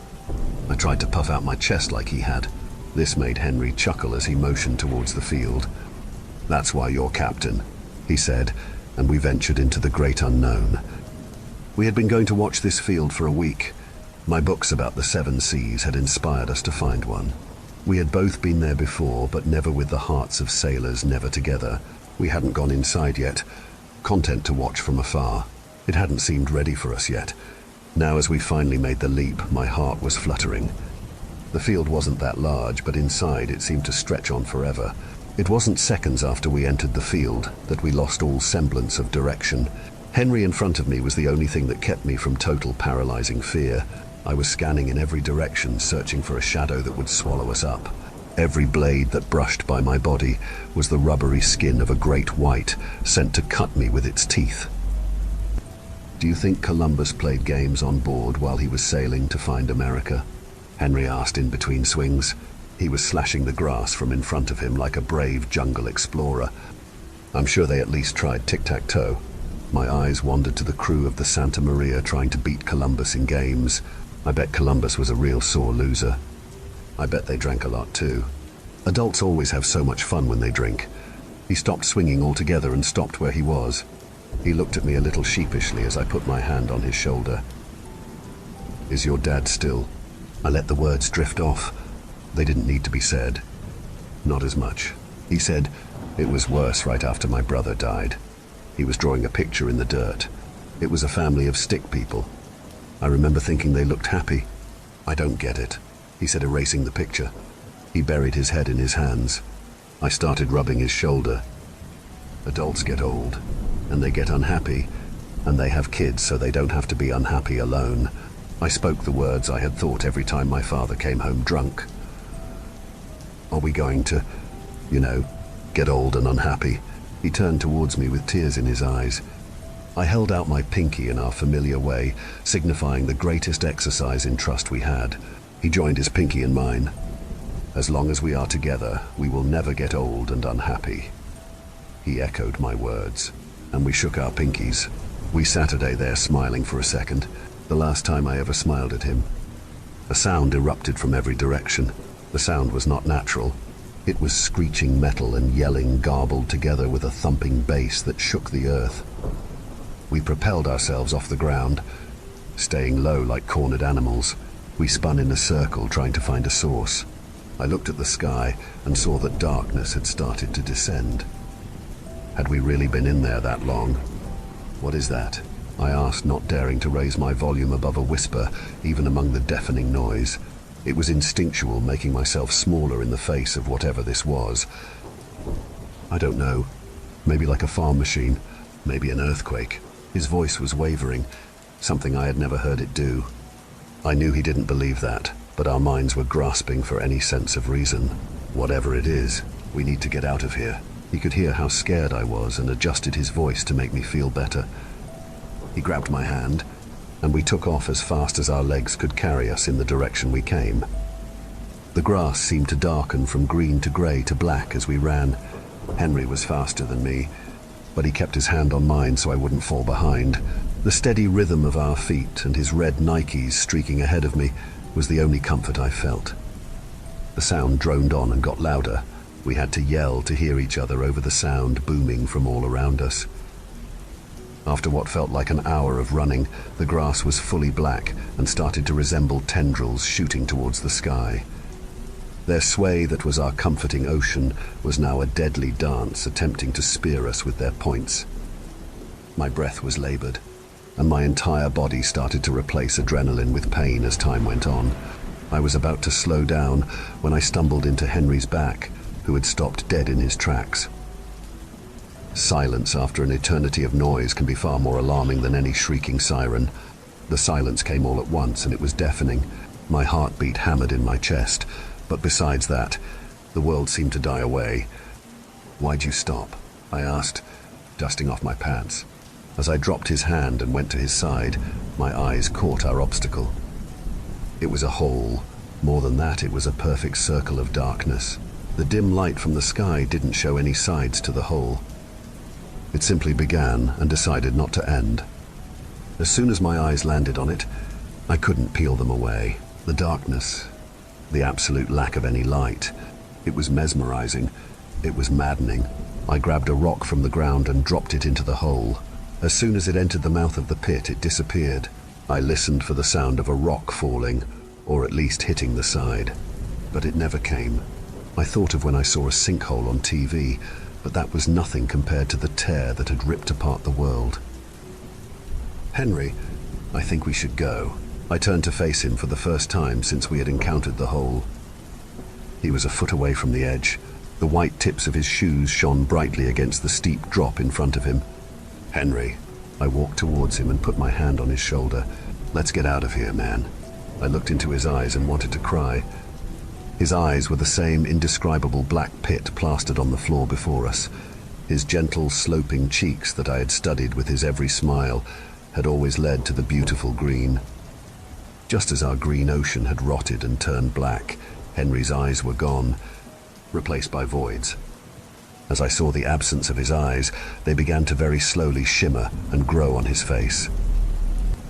I tried to puff out my chest like he had. This made Henry chuckle as he motioned towards the field. "That's why you're captain," he said, and we ventured into the great unknown. We had been going to watch this field for a week. My books about the 7 seas had inspired us to find one. We had both been there before, but never with the hearts of sailors, never together. We hadn't gone inside yet, content to watch from afar. It hadn't seemed ready for us yet. Now, as we finally made the leap, my heart was fluttering. The field wasn't that large, but inside it seemed to stretch on forever. It wasn't seconds after we entered the field that we lost all semblance of direction. Henry in front of me was the only thing that kept me from total paralyzing fear. I was scanning in every direction, searching for a shadow that would swallow us up. Every blade that brushed by my body was the rubbery skin of a great white, sent to cut me with its teeth. "Do you think Columbus played games on board while he was sailing to find America?" Henry asked in between swings. He was slashing the grass from in front of him like a brave jungle explorer. "I'm sure they at least tried tic-tac-toe." My eyes wandered to the crew of the Santa Maria trying to beat Columbus in games. I bet Columbus was a real sore loser. I bet they drank a lot too. Adults always have so much fun when they drink. He stopped swinging altogether and stopped where he was. He looked at me a little sheepishly as I put my hand on his shoulder. "Is your dad still?" I let the words drift off. They didn't need to be said. "Not as much." He said, "It was worse right after my brother died." He was drawing a picture in the dirt. It was a family of stick people. I remember thinking they looked happy. "I don't get it," he said, erasing the picture. He buried his head in his hands. I started rubbing his shoulder. "Adults get old, and they get unhappy, and they have kids so they don't have to be unhappy alone." I spoke the words I had thought every time my father came home drunk. "Are we going to, get old and unhappy?" He turned towards me with tears in his eyes. I held out my pinky in our familiar way, signifying the greatest exercise in trust we had. He joined his pinky in mine. "As long as we are together, we will never get old and unhappy." He echoed my words, and we shook our pinkies. We Saturday there smiling for a second, the last time I ever smiled at him. A sound erupted from every direction. The sound was not natural. It was screeching metal and yelling garbled together with a thumping bass that shook the earth. We propelled ourselves off the ground, staying low like cornered animals. We spun in a circle trying to find a source. I looked at the sky and saw that darkness had started to descend. Had we really been in there that long? "What is that?" I asked, not daring to raise my volume above a whisper, even among the deafening noise. It was instinctual, making myself smaller in the face of whatever this was. "I don't know," maybe like a farm machine, maybe an earthquake. His voice was wavering, something I had never heard it do. I knew he didn't believe that, but our minds were grasping for any sense of reason. Whatever it is, we need to get out of here. He could hear how scared I was and adjusted his voice to make me feel better. He grabbed my hand, and we took off as fast as our legs could carry us in the direction we came. The grass seemed to darken from green to grey to black as we ran. Henry was faster than me, but he kept his hand on mine so I wouldn't fall behind. The steady rhythm of our feet and his red Nikes streaking ahead of me was the only comfort I felt. The sound droned on and got louder. We had to yell to hear each other over the sound booming from all around us. After what felt like an hour of running, the grass was fully black and started to resemble tendrils shooting towards the sky. Their sway that was our comforting ocean was now a deadly dance attempting to spear us with their points. My breath was labored, and my entire body started to replace adrenaline with pain as time went on. I was about to slow down when I stumbled into Henry's back, who had stopped dead in his tracks. Silence after an eternity of noise can be far more alarming than any shrieking siren. The silence came all at once, and it was deafening. My heartbeat hammered in my chest, but besides that, the world seemed to die away. "Why'd you stop?" I asked, dusting off my pants. As I dropped his hand and went to his side, my eyes caught our obstacle. It was a hole. More than that, it was a perfect circle of darkness. The dim light from the sky didn't show any sides to the hole. It simply began and decided not to end. As soon as my eyes landed on it, I couldn't peel them away. The darkness, the absolute lack of any light. It was mesmerizing. It was maddening. I grabbed a rock from the ground and dropped it into the hole. As soon as it entered the mouth of the pit, it disappeared. I listened for the sound of a rock falling, or at least hitting the side. But it never came. I thought of when I saw a sinkhole on TV, but that was nothing compared to the tear that had ripped apart the world. "Henry, I think we should go." I turned to face him for the first time since we had encountered the hole. He was a foot away from the edge. The white tips of his shoes shone brightly against the steep drop in front of him. "Henry." I walked towards him and put my hand on his shoulder. "Let's get out of here, man." I looked into his eyes and wanted to cry. His eyes were the same indescribable black pit plastered on the floor before us. His gentle, sloping cheeks that I had studied with his every smile had always led to the beautiful green. Just as our green ocean had rotted and turned black, Henry's eyes were gone, replaced by voids. As I saw the absence of his eyes, they began to very slowly shimmer and grow on his face.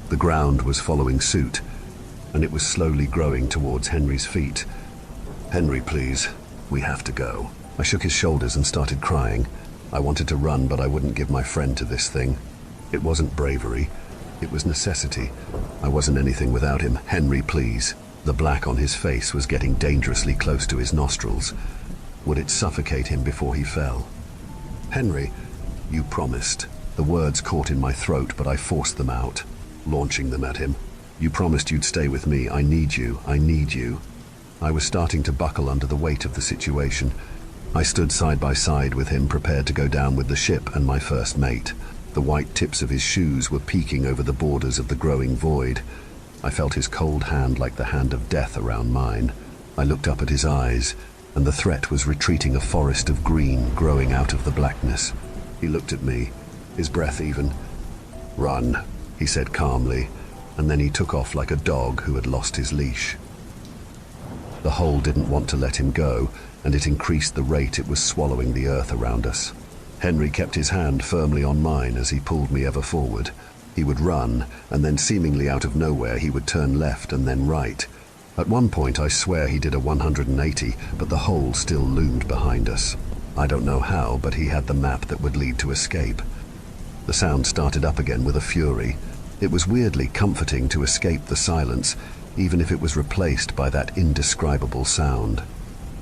The ground was following suit, and it was slowly growing towards Henry's feet. "Henry, please, we have to go." I shook his shoulders and started crying. I wanted to run, but I wouldn't give my friend to this thing. It wasn't bravery, it was necessity. I wasn't anything without him. "Henry, please." The black on his face was getting dangerously close to his nostrils. Would it suffocate him before he fell? "Henry, you promised." The words caught in my throat, but I forced them out, launching them at him. "You promised you'd stay with me. I need you. I need you." I was starting to buckle under the weight of the situation. I stood side by side with him, prepared to go down with the ship and my first mate. The white tips of his shoes were peeking over the borders of the growing void. I felt his cold hand like the hand of death around mine. I looked up at his eyes, and the threat was retreating, a forest of green growing out of the blackness. He looked at me, his breath even. "Run," he said calmly, and then he took off like a dog who had lost his leash. The hole didn't want to let him go, and it increased the rate it was swallowing the earth around us. Henry kept his hand firmly on mine as he pulled me ever forward. He would run, and then seemingly out of nowhere he would turn left and then right. At one point I swear he did a 180, but the hole still loomed behind us. I don't know how, but he had the map that would lead to escape. The sound started up again with a fury. It was weirdly comforting to escape the silence, even if it was replaced by that indescribable sound.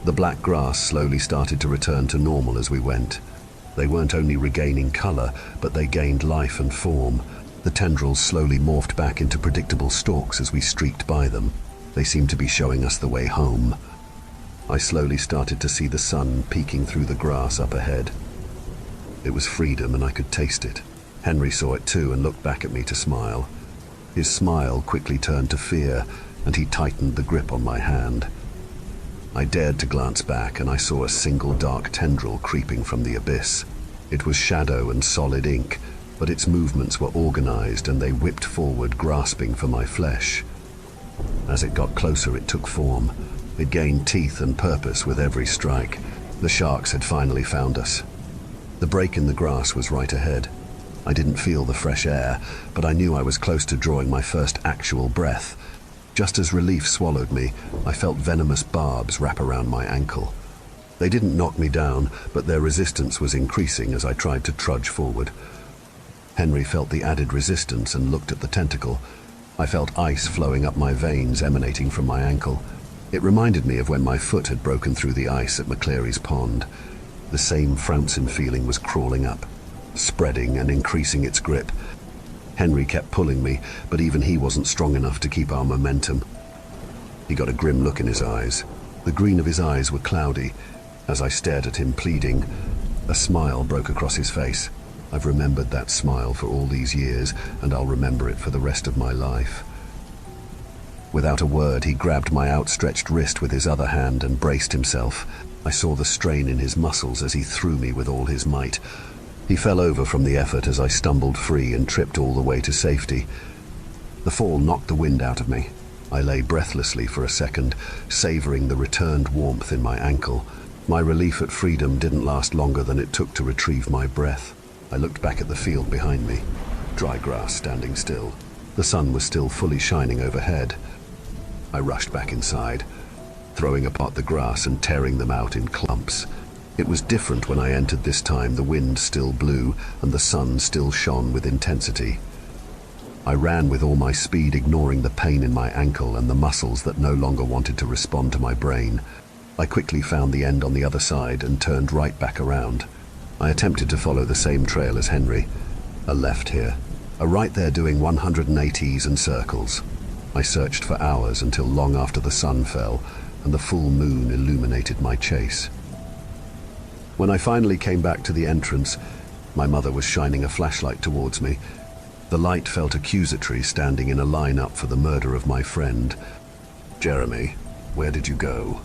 The black grass slowly started to return to normal as we went. They weren't only regaining color, but they gained life and form. The tendrils slowly morphed back into predictable stalks as we streaked by them. They seemed to be showing us the way home. I slowly started to see the sun peeking through the grass up ahead. It was freedom, and I could taste it. Henry saw it too and looked back at me to smile. His smile quickly turned to fear, and he tightened the grip on my hand. I dared to glance back, and I saw a single dark tendril creeping from the abyss. It was shadow and solid ink, but its movements were organized, and they whipped forward, grasping for my flesh. As it got closer, it took form. It gained teeth and purpose with every strike. The sharks had finally found us. The break in the grass was right ahead. I didn't feel the fresh air, but I knew I was close to drawing my first actual breath. Just as relief swallowed me, I felt venomous barbs wrap around my ankle. They didn't knock me down, but their resistance was increasing as I tried to trudge forward. Henry felt the added resistance and looked at the tentacle. I felt ice flowing up my veins, emanating from my ankle. It reminded me of when my foot had broken through the ice at McCleary's Pond. The same frouncing feeling was crawling up, spreading and increasing its grip. Henry kept pulling me, but even he wasn't strong enough to keep our momentum. He got a grim look in his eyes. The green of his eyes were cloudy. As I stared at him, pleading, a smile broke across his face. I've remembered that smile for all these years, and I'll remember it for the rest of my life. Without a word, he grabbed my outstretched wrist with his other hand and braced himself. I saw the strain in his muscles as he threw me with all his might. He fell over from the effort as I stumbled free and tripped all the way to safety. The fall knocked the wind out of me. I lay breathlessly for a second, savoring the returned warmth in my ankle. My relief at freedom didn't last longer than it took to retrieve my breath. I looked back at the field behind me. Dry grass standing still. The sun was still fully shining overhead. I rushed back inside, throwing apart the grass and tearing them out in clumps. It was different when I entered this time. The wind still blew, and the sun still shone with intensity. I ran with all my speed, ignoring the pain in my ankle and the muscles that no longer wanted to respond to my brain. I quickly found the end on the other side and turned right back around. I attempted to follow the same trail as Henry. A left here, a right there doing 180s and circles. I searched for hours until long after the sun fell and the full moon illuminated my chase. When I finally came back to the entrance, my mother was shining a flashlight towards me. The light felt accusatory, standing in a line-up for the murder of my friend. "Jeremy, where did you go?"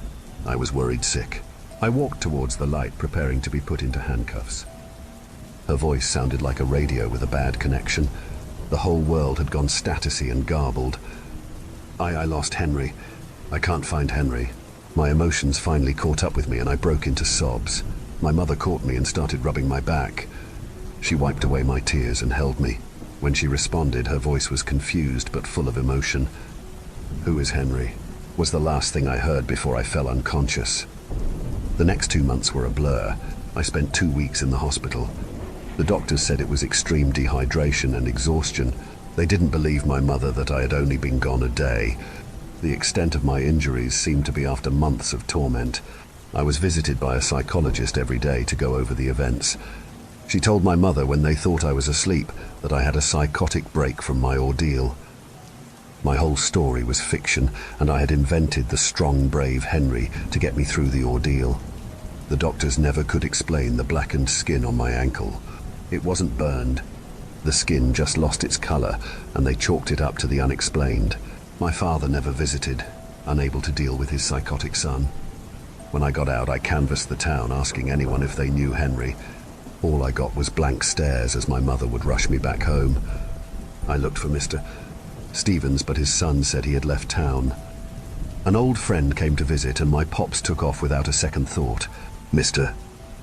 I was worried sick. I walked towards the light, preparing to be put into handcuffs. Her voice sounded like a radio with a bad connection. The whole world had gone statusy and garbled. I lost Henry. I can't find Henry. My emotions finally caught up with me and I broke into sobs. My mother caught me and started rubbing my back. She wiped away my tears and held me. When she responded, her voice was confused but full of emotion. "Who is Henry?" was the last thing I heard before I fell unconscious. The next 2 months were a blur. I spent 2 weeks in the hospital. The doctors said it was extreme dehydration and exhaustion. They didn't believe my mother that I had only been gone a day. The extent of my injuries seemed to be after months of torment. I was visited by a psychologist every day to go over the events. She told my mother when they thought I was asleep that I had a psychotic break from my ordeal. My whole story was fiction, and I had invented the strong, brave Henry to get me through the ordeal. The doctors never could explain the blackened skin on my ankle. It wasn't burned. The skin just lost its color, and they chalked it up to the unexplained. My father never visited, unable to deal with his psychotic son. When I got out, I canvassed the town, asking anyone if they knew Henry. All I got was blank stares as my mother would rush me back home. I looked for Mr. Stevens, but his son said he had left town. An old friend came to visit, and my pops took off without a second thought. Mr.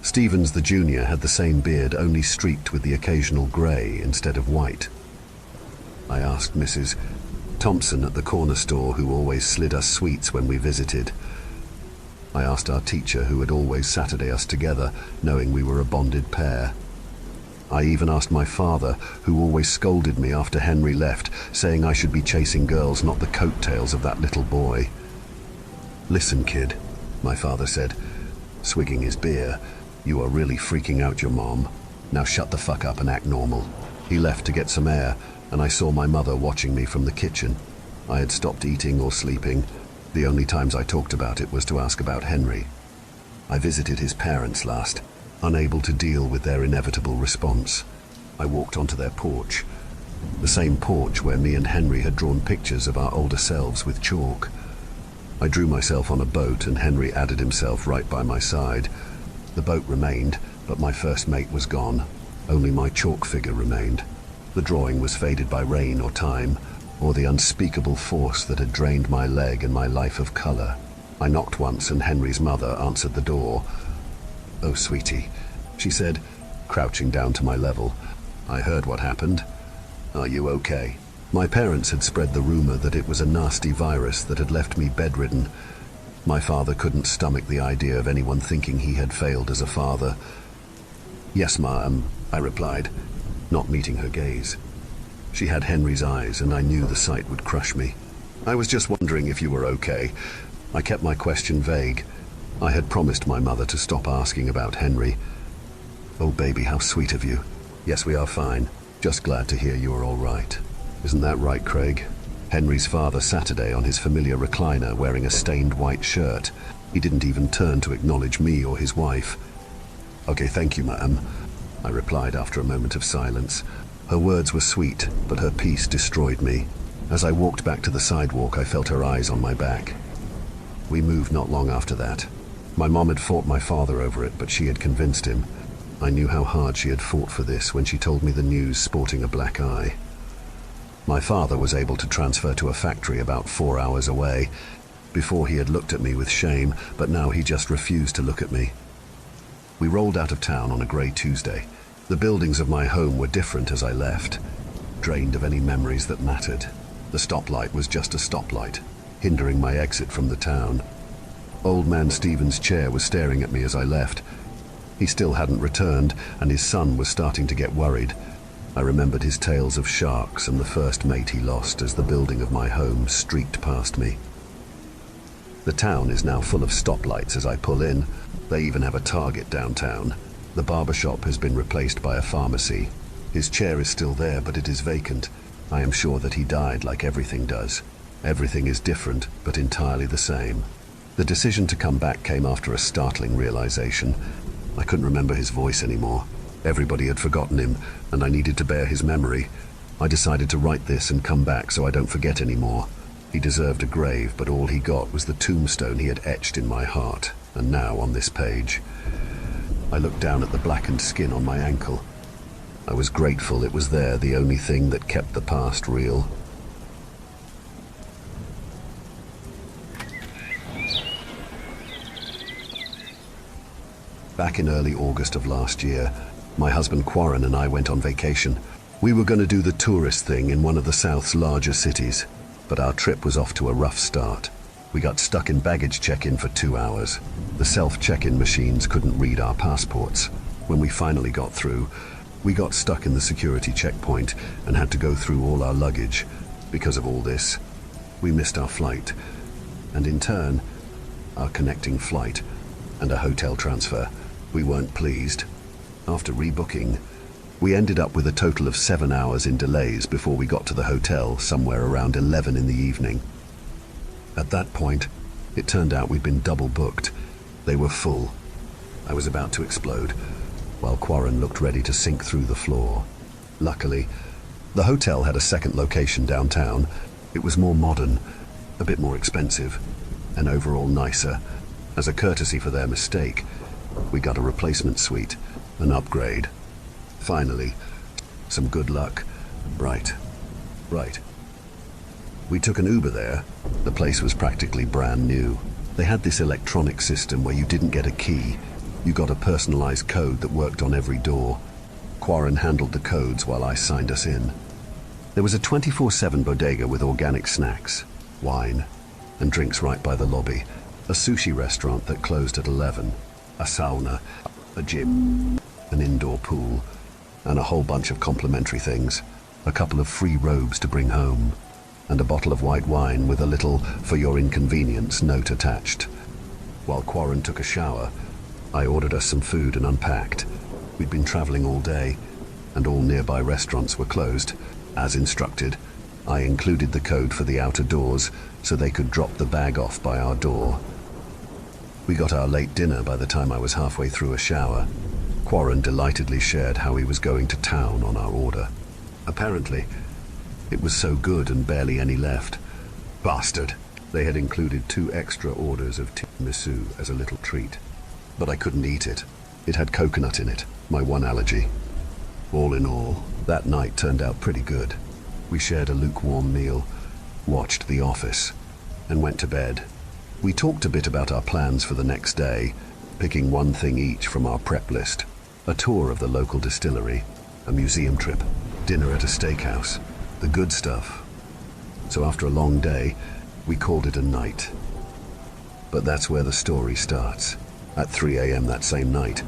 Stevens the Jr. had the same beard, only streaked with the occasional grey instead of white. I asked Mrs. Thompson at the corner store, who always slid us sweets when we visited. I asked our teacher, who had always Saturday us together, knowing we were a bonded pair. I even asked my father, who always scolded me after Henry left, saying I should be chasing girls, not the coattails of that little boy. "Listen, kid," my father said, swigging his beer, "you are really freaking out your mom. Now shut the fuck up and act normal." He left to get some air, and I saw my mother watching me from the kitchen. I had stopped eating or sleeping. The only times I talked about it was to ask about Henry. I visited his parents last. unable to deal with their inevitable response. I walked onto their porch, the same porch where me and Henry had drawn pictures of our older selves with chalk. I drew myself on a boat and Henry added himself right by my side. The boat remained, but my first mate was gone. Only my chalk figure remained. The drawing was faded by rain or time, or the unspeakable force that had drained my leg and my life of color. I knocked once and Henry's mother answered the door. "Oh, sweetie," she said, crouching down to my level. "I heard what happened. Are you okay?" My parents had spread the rumor that it was a nasty virus that had left me bedridden. My father couldn't stomach the idea of anyone thinking he had failed as a father. "Yes, Ma," I replied, not meeting her gaze. She had Henry's eyes, and I knew the sight would crush me. "I was just wondering if you were okay." I kept my question vague. I had promised my mother to stop asking about Henry. "Oh, baby, how sweet of you. Yes, we are fine. Just glad to hear you are all right. Isn't that right, Craig?" Henry's father sat today on his familiar recliner wearing a stained white shirt. He didn't even turn to acknowledge me or his wife. "Okay, thank you, ma'am," I replied after a moment of silence. Her words were sweet, but her peace destroyed me. As I walked back to the sidewalk, I felt her eyes on my back. We moved not long after that. My mom had fought my father over it, but she had convinced him. I knew how hard she had fought for this when she told me the news sporting a black eye. My father was able to transfer to a factory about 4 hours away. Before he had looked at me with shame, but now he just refused to look at me. We rolled out of town on a grey Tuesday. The buildings of my home were different as I left, drained of any memories that mattered. The stoplight was just a stoplight, hindering my exit from the town. Old man Stephen's chair was staring at me as I left. He still hadn't returned, and his son was starting to get worried. I remembered his tales of sharks and the first mate he lost as the building of my home streaked past me. The town is now full of stoplights as I pull in. They even have a Target downtown. The barber shop has been replaced by a pharmacy. His chair is still there, but it is vacant. I am sure that he died like everything does. Everything is different, but entirely the same. The decision to come back came after a startling realization. I couldn't remember his voice anymore. Everybody had forgotten him, and I needed to bear his memory. I decided to write this and come back so I don't forget anymore. He deserved a grave, but all he got was the tombstone he had etched in my heart, and now on this page. I looked down at the blackened skin on my ankle. I was grateful it was there, the only thing that kept the past real. Back in early August of last year, my husband Quarren and I went on vacation. We were going to do the tourist thing in one of the South's larger cities, but our trip was off to a rough start. We got stuck in baggage check-in for 2 hours. The self-check-in machines couldn't read our passports. When we finally got through, we got stuck in the security checkpoint and had to go through all our luggage. Because of all this, we missed our flight, and in turn, our connecting flight and a hotel transfer. We weren't pleased. After rebooking, we ended up with a total of 7 hours in delays before we got to the hotel somewhere around 11 in the evening. At that point, it turned out we'd been double booked. They were full. I was about to explode, while Quarren looked ready to sink through the floor. Luckily, the hotel had a second location downtown. It was more modern, a bit more expensive, and overall nicer. As a courtesy for their mistake, we got a replacement suite, an upgrade. Finally, some good luck. Right. We took an Uber there. The place was practically brand new. They had this electronic system where you didn't get a key. You got a personalized code that worked on every door. Quarren handled the codes while I signed us in. There was a 24/7 bodega with organic snacks, wine, and drinks right by the lobby. A sushi restaurant that closed at 11. A sauna, a gym, an indoor pool, and a whole bunch of complimentary things. A couple of free robes to bring home, and a bottle of white wine with a little "for your inconvenience" note attached. While Quarren took a shower, I ordered us some food and unpacked. We'd been traveling all day, and all nearby restaurants were closed. As instructed, I included the code for the outer doors so they could drop the bag off by our door. We got our late dinner by the time I was halfway through a shower. Quarren delightedly shared how he was going to town on our order. Apparently, it was so good and barely any left. Bastard! They had included 2 extra orders of tiramisu as a little treat. But I couldn't eat it. It had coconut in it, my one allergy. All in all, that night turned out pretty good. We shared a lukewarm meal, watched The Office, and went to bed. We talked a bit about our plans for the next day, picking one thing each from our prep list. A tour of the local distillery, a museum trip, dinner at a steakhouse, the good stuff. So after a long day, we called it a night. But that's where the story starts. At 3 a.m. that same night,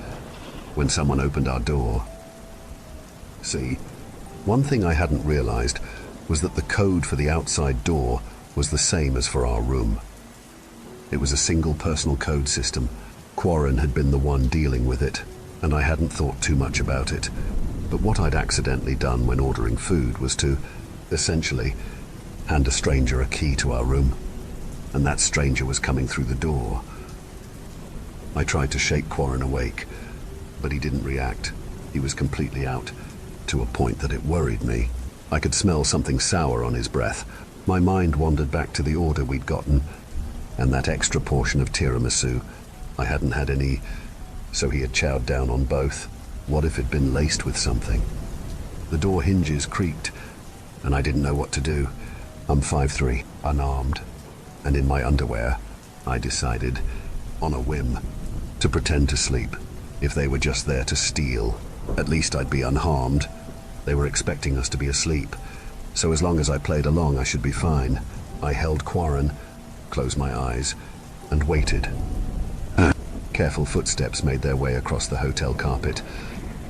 when someone opened our door. See, one thing I hadn't realized was that the code for the outside door was the same as for our room. It was a single personal code system. Quarren had been the one dealing with it, and I hadn't thought too much about it. But what I'd accidentally done when ordering food was to, essentially, hand a stranger a key to our room. And that stranger was coming through the door. I tried to shake Quarren awake, but he didn't react. He was completely out, to a point that it worried me. I could smell something sour on his breath. My mind wandered back to the order we'd gotten, and that extra portion of tiramisu. I hadn't had any, so he had chowed down on both. What if it'd been laced with something? The door hinges creaked, and I didn't know what to do. I'm 5'3", unarmed, and in my underwear. I decided, on a whim, to pretend to sleep. If they were just there to steal, at least I'd be unharmed. They were expecting us to be asleep, so as long as I played along, I should be fine. I held Quarren, closed my eyes, and waited. Careful footsteps made their way across the hotel carpet.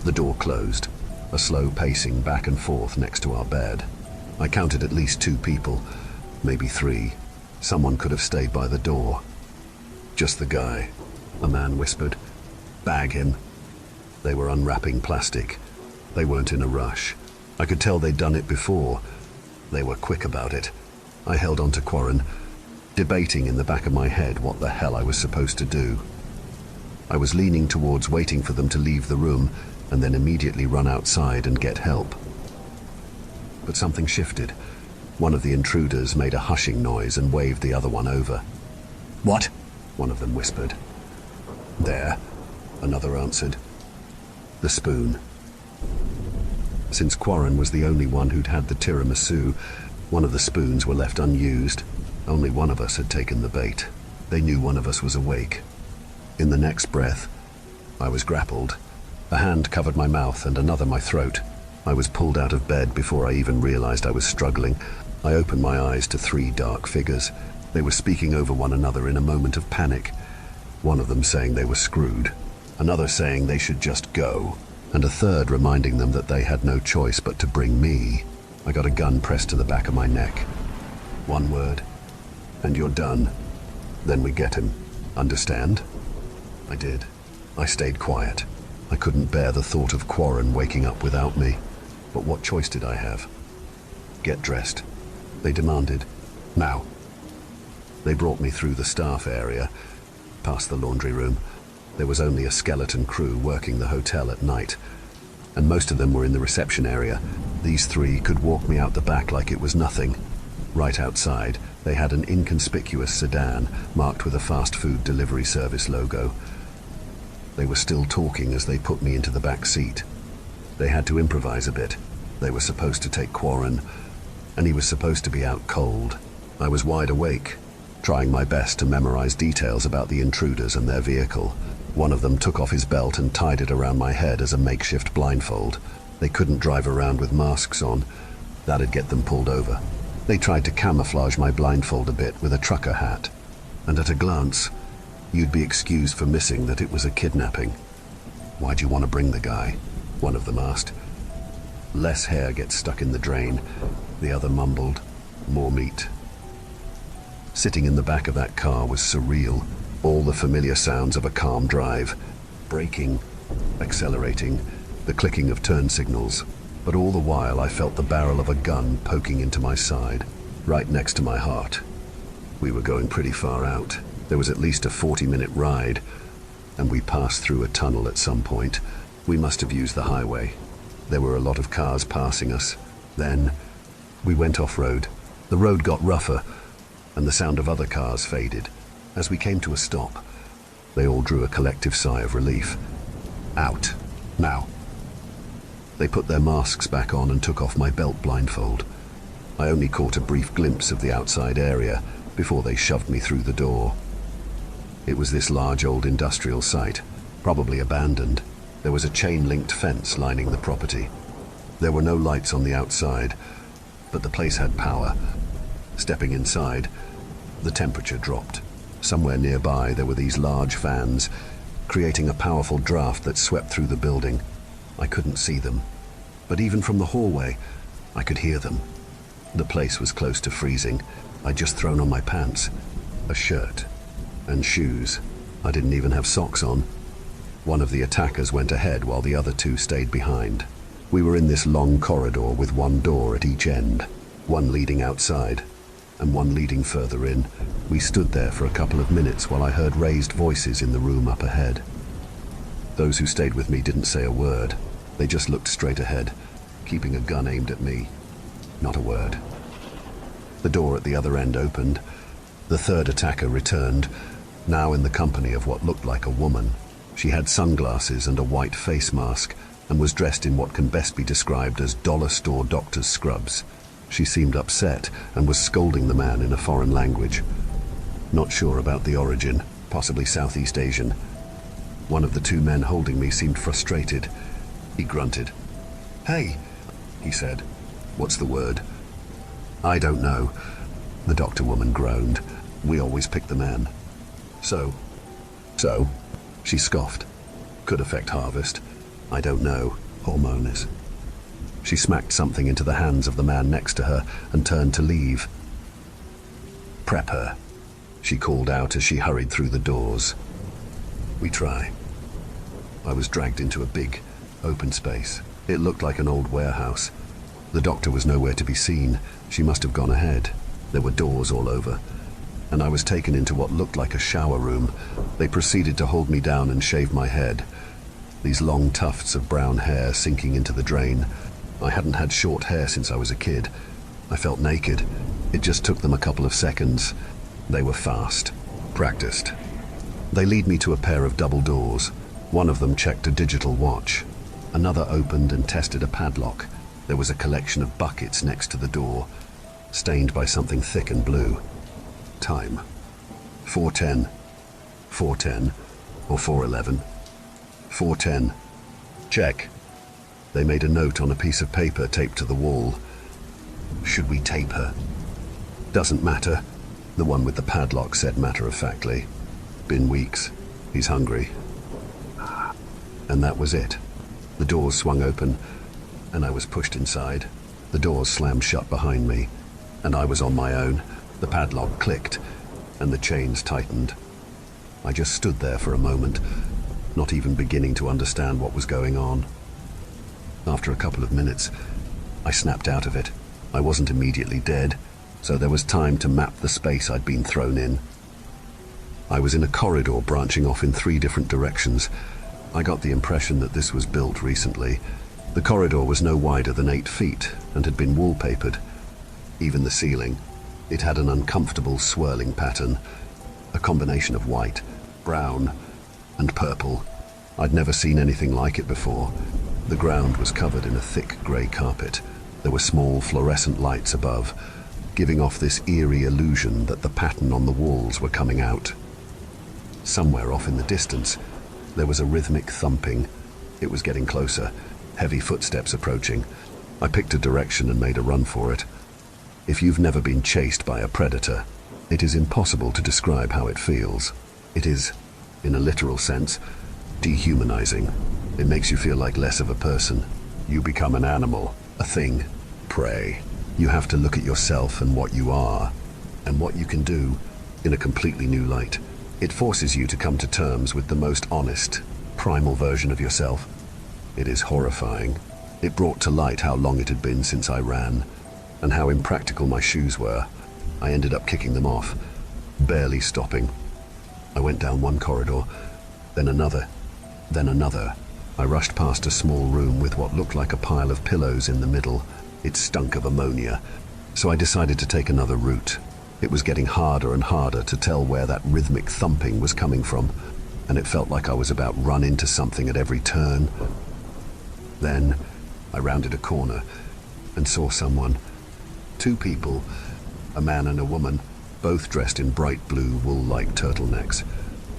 The door closed, a slow pacing back and forth next to our bed. I counted at least 2 people, maybe 3. Someone could have stayed by the door. Just the guy, a man whispered. Bag him. They were unwrapping plastic. They weren't in a rush. I could tell they'd done it before. They were quick about it. I held on to Quarren, debating in the back of my head what the hell I was supposed to do. I was leaning towards waiting for them to leave the room and then immediately run outside and get help. But something shifted. One of the intruders made a hushing noise and waved the other one over. "What?" one of them whispered. "There," another answered. "The spoon." Since Quarren was the only one who'd had the tiramisu, one of the spoons were left unused. Only one of us had taken the bait. They knew one of us was awake. In the next breath, I was grappled. A hand covered my mouth and another my throat. I was pulled out of bed before I even realized I was struggling. I opened my eyes to 3 dark figures. They were speaking over one another in a moment of panic. One of them saying they were screwed, another saying they should just go, and a third reminding them that they had no choice but to bring me. I got a gun pressed to the back of my neck. One word, and you're done. Then we get him. Understand? I did. I stayed quiet. I couldn't bear the thought of Quarren waking up without me. But what choice did I have? Get dressed, they demanded. Now. They brought me through the staff area, past the laundry room. There was only a skeleton crew working the hotel at night, and most of them were in the reception area. These 3 could walk me out the back like it was nothing. Right outside, they had an inconspicuous sedan marked with a fast food delivery service logo. They were still talking as they put me into the back seat. They had to improvise a bit. They were supposed to take Quarren, and he was supposed to be out cold. I was wide awake, trying my best to memorize details about the intruders and their vehicle. One of them took off his belt and tied it around my head as a makeshift blindfold. They couldn't drive around with masks on. That'd get them pulled over. They tried to camouflage my blindfold a bit with a trucker hat. And at a glance, you'd be excused for missing that it was a kidnapping. Why'd you want to bring the guy? One of them asked. Less hair gets stuck in the drain, the other mumbled. More meat. Sitting in the back of that car was surreal. All the familiar sounds of a calm drive. Braking, accelerating, the clicking of turn signals. But all the while I felt the barrel of a gun poking into my side, right next to my heart. We were going pretty far out. There was at least a 40-minute ride, and we passed through a tunnel at some point. We must have used the highway. There were a lot of cars passing us. Then we went off-road. The road got rougher, and the sound of other cars faded. As we came to a stop, they all drew a collective sigh of relief. Out. Now. They put their masks back on and took off my belt blindfold. I only caught a brief glimpse of the outside area before they shoved me through the door. It was this large old industrial site, probably abandoned. There was a chain-linked fence lining the property. There were no lights on the outside, but the place had power. Stepping inside, the temperature dropped. Somewhere nearby there were these large fans, creating a powerful draft that swept through the building. I couldn't see them, but even from the hallway, I could hear them. The place was close to freezing. I'd just thrown on my pants, a shirt, and shoes. I didn't even have socks on. One of the attackers went ahead while the other two stayed behind. We were in this long corridor with one door at each end, one leading outside, and one leading further in. We stood there for a couple of minutes while I heard raised voices in the room up ahead. Those who stayed with me didn't say a word. They just looked straight ahead, keeping a gun aimed at me. Not a word. The door at the other end opened. The third attacker returned, now in the company of what looked like a woman. She had sunglasses and a white face mask, and was dressed in what can best be described as dollar store doctor's scrubs. She seemed upset and was scolding the man in a foreign language. Not sure about the origin, possibly Southeast Asian. One of the two men holding me seemed frustrated. He grunted. "Hey," he said. "What's the word?" "I don't know," the doctor woman groaned. "We always pick the men." So? She scoffed. "Could affect harvest. I don't know. Hormones." She smacked something into the hands of the man next to her and turned to leave. "Prep her," she called out as she hurried through the doors. "We try." I was dragged into a big, open space. It looked like an old warehouse. The doctor was nowhere to be seen. She must have gone ahead. There were doors all over, and I was taken into what looked like a shower room. They proceeded to hold me down and shave my head, these long tufts of brown hair sinking into the drain. I hadn't had short hair since I was a kid. I felt naked. It just took them a couple of seconds. They were fast, practiced. They lead me to a pair of double doors. One of them checked a digital watch. Another opened and tested a padlock. There was a collection of buckets next to the door, stained by something thick and blue. Time. 4:10. 4:10. Or 4:11. 4:10. Check. They made a note on a piece of paper taped to the wall. "Should we tape her?" "Doesn't matter," the one with the padlock said matter-of-factly. "Been weeks. He's hungry." And that was it. The doors swung open, and I was pushed inside. The doors slammed shut behind me, and I was on my own. The padlock clicked, and the chains tightened. I just stood there for a moment, not even beginning to understand what was going on. After a couple of minutes, I snapped out of it. I wasn't immediately dead, so there was time to map the space I'd been thrown in. I was in a corridor branching off in 3 different directions. I got the impression that this was built recently. The corridor was no wider than 8 feet and had been wallpapered. Even the ceiling. It had an uncomfortable swirling pattern, a combination of white, brown, and purple. I'd never seen anything like it before. The ground was covered in a thick grey carpet. There were small fluorescent lights above, giving off this eerie illusion that the pattern on the walls were coming out. Somewhere off in the distance, there was a rhythmic thumping. It was getting closer, heavy footsteps approaching. I picked a direction and made a run for it. If you've never been chased by a predator, it is impossible to describe how it feels. It is, in a literal sense, dehumanizing. It makes you feel like less of a person. You become an animal, a thing, prey. You have to look at yourself and what you are, and what you can do, in a completely new light. It forces you to come to terms with the most honest, primal version of yourself. It is horrifying. It brought to light how long it had been since I ran, and how impractical my shoes were. I ended up kicking them off, barely stopping. I went down one corridor, then another, I rushed past a small room with what looked like a pile of pillows in the middle. It stunk of ammonia, so I decided to take another route. It was getting harder and harder to tell where that rhythmic thumping was coming from, and it felt like I was about run into something at every turn. Then I rounded a corner and saw someone. Two people, a man and a woman, both dressed in bright blue wool-like turtlenecks.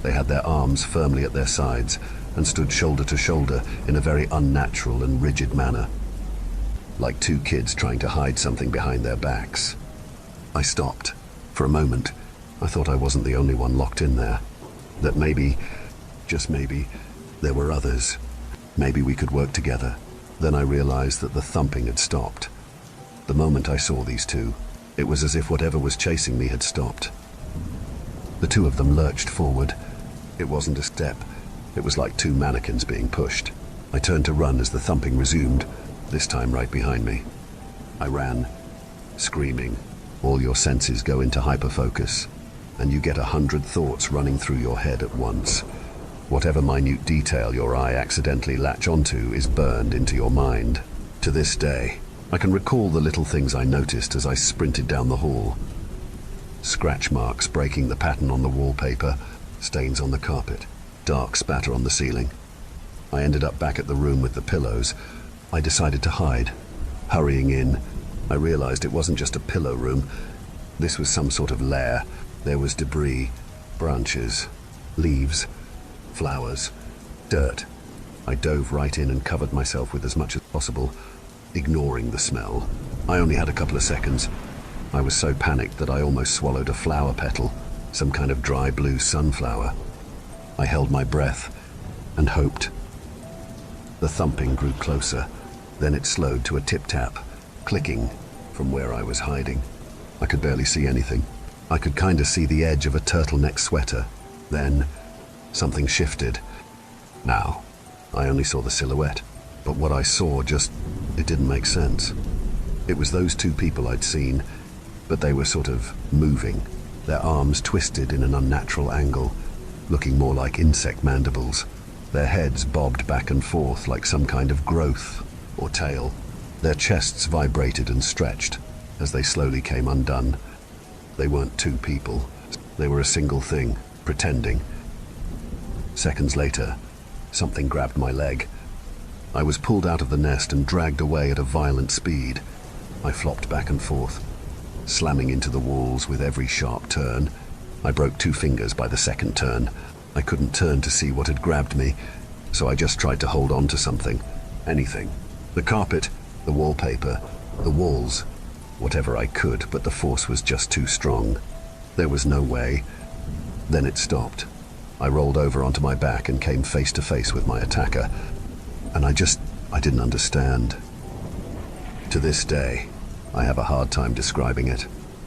They had their arms firmly at their sides and stood shoulder to shoulder in a very unnatural and rigid manner, like two kids trying to hide something behind their backs. I stopped. For a moment, I thought I wasn't the only one locked in there. That maybe, just maybe, there were others. Maybe we could work together. Then I realized that the thumping had stopped. The moment I saw these two, it was as if whatever was chasing me had stopped. The two of them lurched forward. It wasn't a step. It was like two mannequins being pushed. I turned to run as the thumping resumed, this time right behind me. I ran, screaming. All your senses go into hyperfocus, and you get 100 thoughts running through your head at once. Whatever minute detail your eye accidentally latch onto is burned into your mind. To this day, I can recall the little things I noticed as I sprinted down the hall. Scratch marks breaking the pattern on the wallpaper, stains on the carpet, dark spatter on the ceiling. I ended up back at the room with the pillows. I decided to hide. Hurrying in, I realized it wasn't just a pillow room. This was some sort of lair. There was debris, branches, leaves, flowers, dirt. I dove right in and covered myself with as much as possible, ignoring the smell. I only had a couple of seconds. I was so panicked that I almost swallowed a flower petal, some kind of dry blue sunflower. I held my breath and hoped. The thumping grew closer. Then it slowed to a tip-tap, clicking from where I was hiding. I could barely see anything. I could kind of see the edge of a turtleneck sweater. Then something shifted. Now, I only saw the silhouette, but what I saw it didn't make sense. It was those two people I'd seen, but they were sort of moving, their arms twisted in an unnatural angle, looking more like insect mandibles. Their heads bobbed back and forth like some kind of growth or tail. Their chests vibrated and stretched as they slowly came undone. They weren't two people. They were a single thing, pretending. Seconds later, something grabbed my leg. I was pulled out of the nest and dragged away at a violent speed. I flopped back and forth, slamming into the walls with every sharp turn. I broke 2 fingers by the second turn. I couldn't turn to see what had grabbed me, so I just tried to hold on to something, anything. The carpet, the wallpaper, the walls, whatever I could, but the force was just too strong. There was no way. Then it stopped. I rolled over onto my back and came face to face with my attacker, and I didn't understand. To this day, I have a hard time describing it.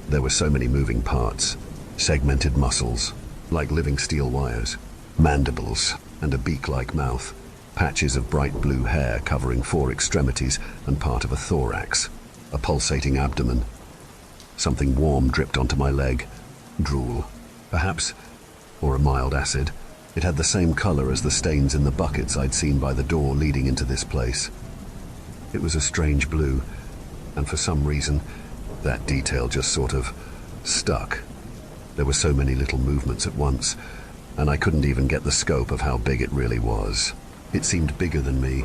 There were so many moving parts, segmented muscles, like living steel wires, mandibles, and a beak-like mouth, patches of bright blue hair covering 4 extremities and part of a thorax, a pulsating abdomen. Something warm dripped onto my leg, drool, perhaps, or a mild acid. It had the same color as the stains in the buckets I'd seen by the door leading into this place. It was a strange blue, and for some reason, that detail just sort of stuck. There were so many little movements at once, and I couldn't even get the scope of how big it really was. It seemed bigger than me,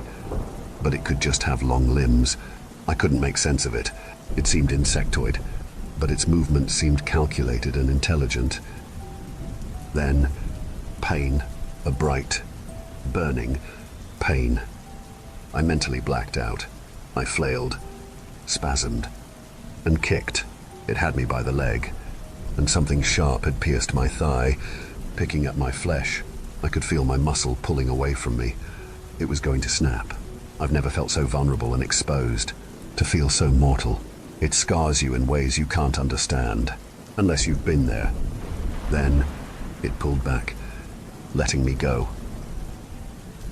but it could just have long limbs. I couldn't make sense of it. It seemed insectoid, but its movement seemed calculated and intelligent. Then, pain, a bright, burning pain. I mentally blacked out. I flailed, spasmed, and kicked. It had me by the leg, and something sharp had pierced my thigh, picking at my flesh. I could feel my muscle pulling away from me. It was going to snap. I've never felt so vulnerable and exposed. To feel so mortal. It scars you in ways you can't understand, unless you've been there. Then, it pulled back, letting me go.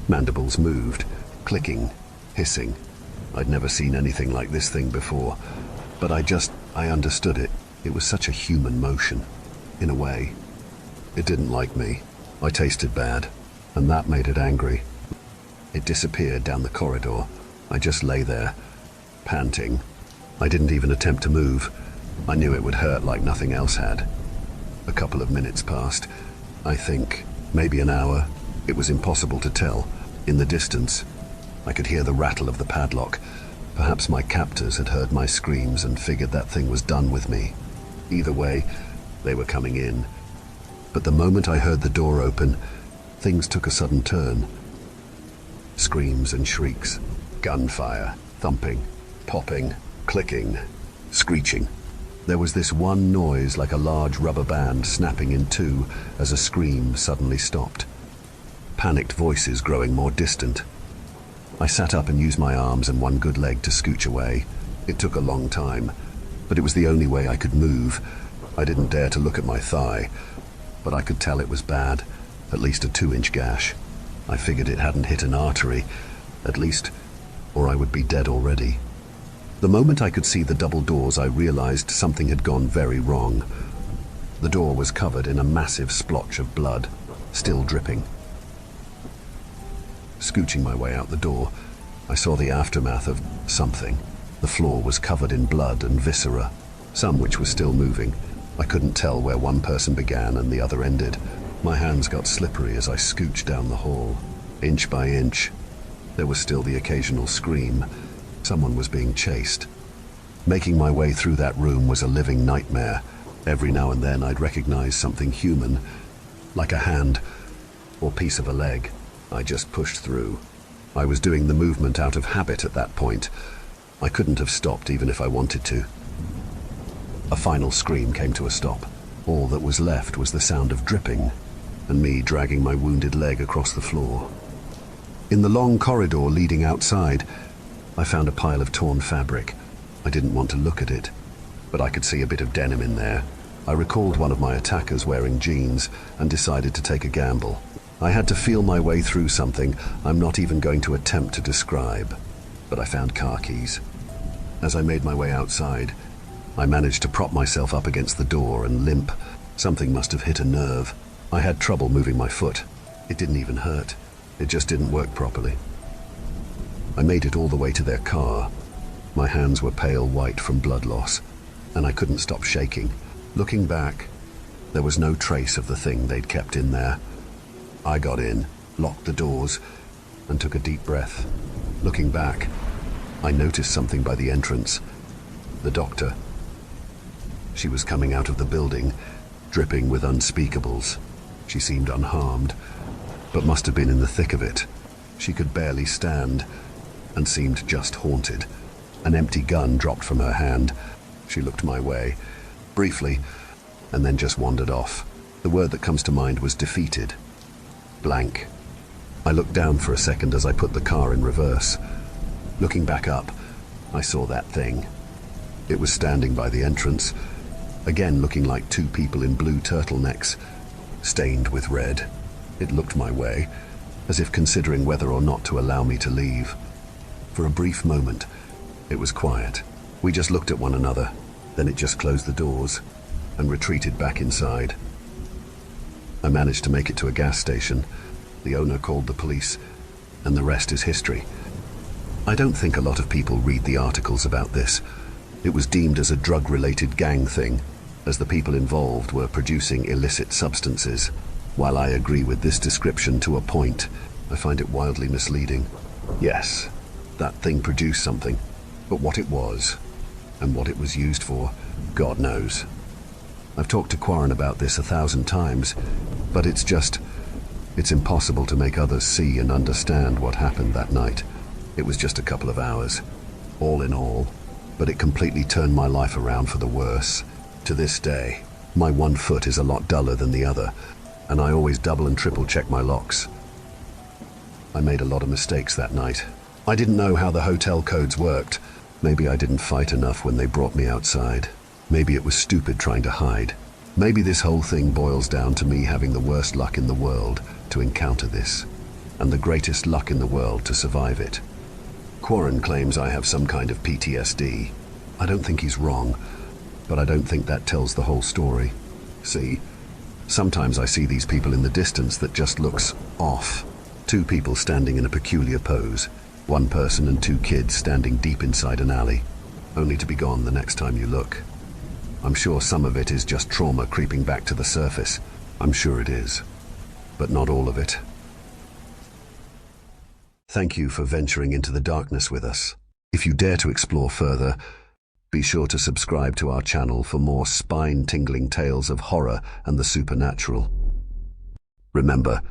Mandibles moved, clicking, hissing. I'd never seen anything like this thing before, but I understood it. It was such a human motion, in a way. It didn't like me. I tasted bad, and that made it angry. It disappeared down the corridor. I just lay there, panting. I didn't even attempt to move. I knew it would hurt like nothing else had. A couple of minutes passed. I think, maybe an hour. It was impossible to tell. In the distance, I could hear the rattle of the padlock. Perhaps my captors had heard my screams and figured that thing was done with me. Either way, they were coming in. But the moment I heard the door open, things took a sudden turn. Screams and shrieks, gunfire, thumping, popping, clicking, screeching. There was this one noise like a large rubber band snapping in two as a scream suddenly stopped. Panicked voices growing more distant. I sat up and used my arms and one good leg to scooch away. It took a long time, but it was the only way I could move. I didn't dare to look at my thigh, but I could tell it was bad, at least a 2-inch gash. I figured it hadn't hit an artery, at least, or I would be dead already. The moment I could see the double doors, I realized something had gone very wrong. The door was covered in a massive splotch of blood, still dripping. Scooching my way out the door, I saw the aftermath of something. The floor was covered in blood and viscera, some which were still moving. I couldn't tell where one person began and the other ended. My hands got slippery as I scooched down the hall. Inch by inch, there was still the occasional scream. Someone was being chased. Making my way through that room was a living nightmare. Every now and then I'd recognize something human, like a hand or piece of a leg. I just pushed through. I was doing the movement out of habit at that point. I couldn't have stopped even if I wanted to. A final scream came to a stop. All that was left was the sound of dripping, and me dragging my wounded leg across the floor. In the long corridor leading outside, I found a pile of torn fabric. I didn't want to look at it, but I could see a bit of denim in there. I recalled one of my attackers wearing jeans and decided to take a gamble. I had to feel my way through something I'm not even going to attempt to describe, but I found car keys. As I made my way outside, I managed to prop myself up against the door and limp. Something must have hit a nerve. I had trouble moving my foot. It didn't even hurt. It just didn't work properly. I made it all the way to their car. My hands were pale white from blood loss, and I couldn't stop shaking. Looking back, there was no trace of the thing they'd kept in there. I got in, locked the doors, and took a deep breath. Looking back, I noticed something by the entrance. The doctor. She was coming out of the building, dripping with unspeakables. She seemed unharmed, but must have been in the thick of it. She could barely stand, and seemed just haunted. An empty gun dropped from her hand. She looked my way, briefly, and then just wandered off. The word that comes to mind was defeated. Blank. I looked down for a second as I put the car in reverse. Looking back up, I saw that thing. It was standing by the entrance, again looking like two people in blue turtlenecks, stained with red. It looked my way, as if considering whether or not to allow me to leave. For a brief moment, it was quiet. We just looked at one another, then it just closed the doors and retreated back inside. I managed to make it to a gas station. The owner called the police, and the rest is history. I don't think a lot of people read the articles about this. It was deemed as a drug-related gang thing, as the people involved were producing illicit substances. While I agree with this description to a point, I find it wildly misleading. Yes, that thing produced something, but what it was, and what it was used for, God knows. I've talked to Quarren about this 1,000 times, but it's impossible to make others see and understand what happened that night. It was just a couple of hours, all in all, but it completely turned my life around for the worse. To this day, my one foot is a lot duller than the other, and I always double and triple check my locks. I made a lot of mistakes that night. I didn't know how the hotel codes worked. Maybe I didn't fight enough when they brought me outside. Maybe it was stupid trying to hide. Maybe this whole thing boils down to me having the worst luck in the world to encounter this, and the greatest luck in the world to survive it. Quarren claims I have some kind of PTSD. I don't think he's wrong, but I don't think that tells the whole story. See, sometimes I see these people in the distance that just looks off. Two people standing in a peculiar pose. One person and two kids standing deep inside an alley, only to be gone the next time you look. I'm sure some of it is just trauma creeping back to the surface. I'm sure it is. But not all of it. Thank you for venturing into the darkness with us. If you dare to explore further, be sure to subscribe to our channel for more spine-tingling tales of horror and the supernatural. Remember,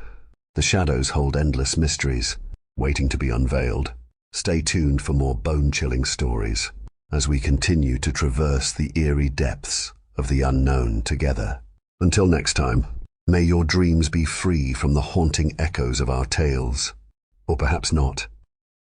the shadows hold endless mysteries, waiting to be unveiled. Stay tuned for more bone-chilling stories as we continue to traverse the eerie depths of the unknown together. Until next time, may your dreams be free from the haunting echoes of our tales. Or perhaps not.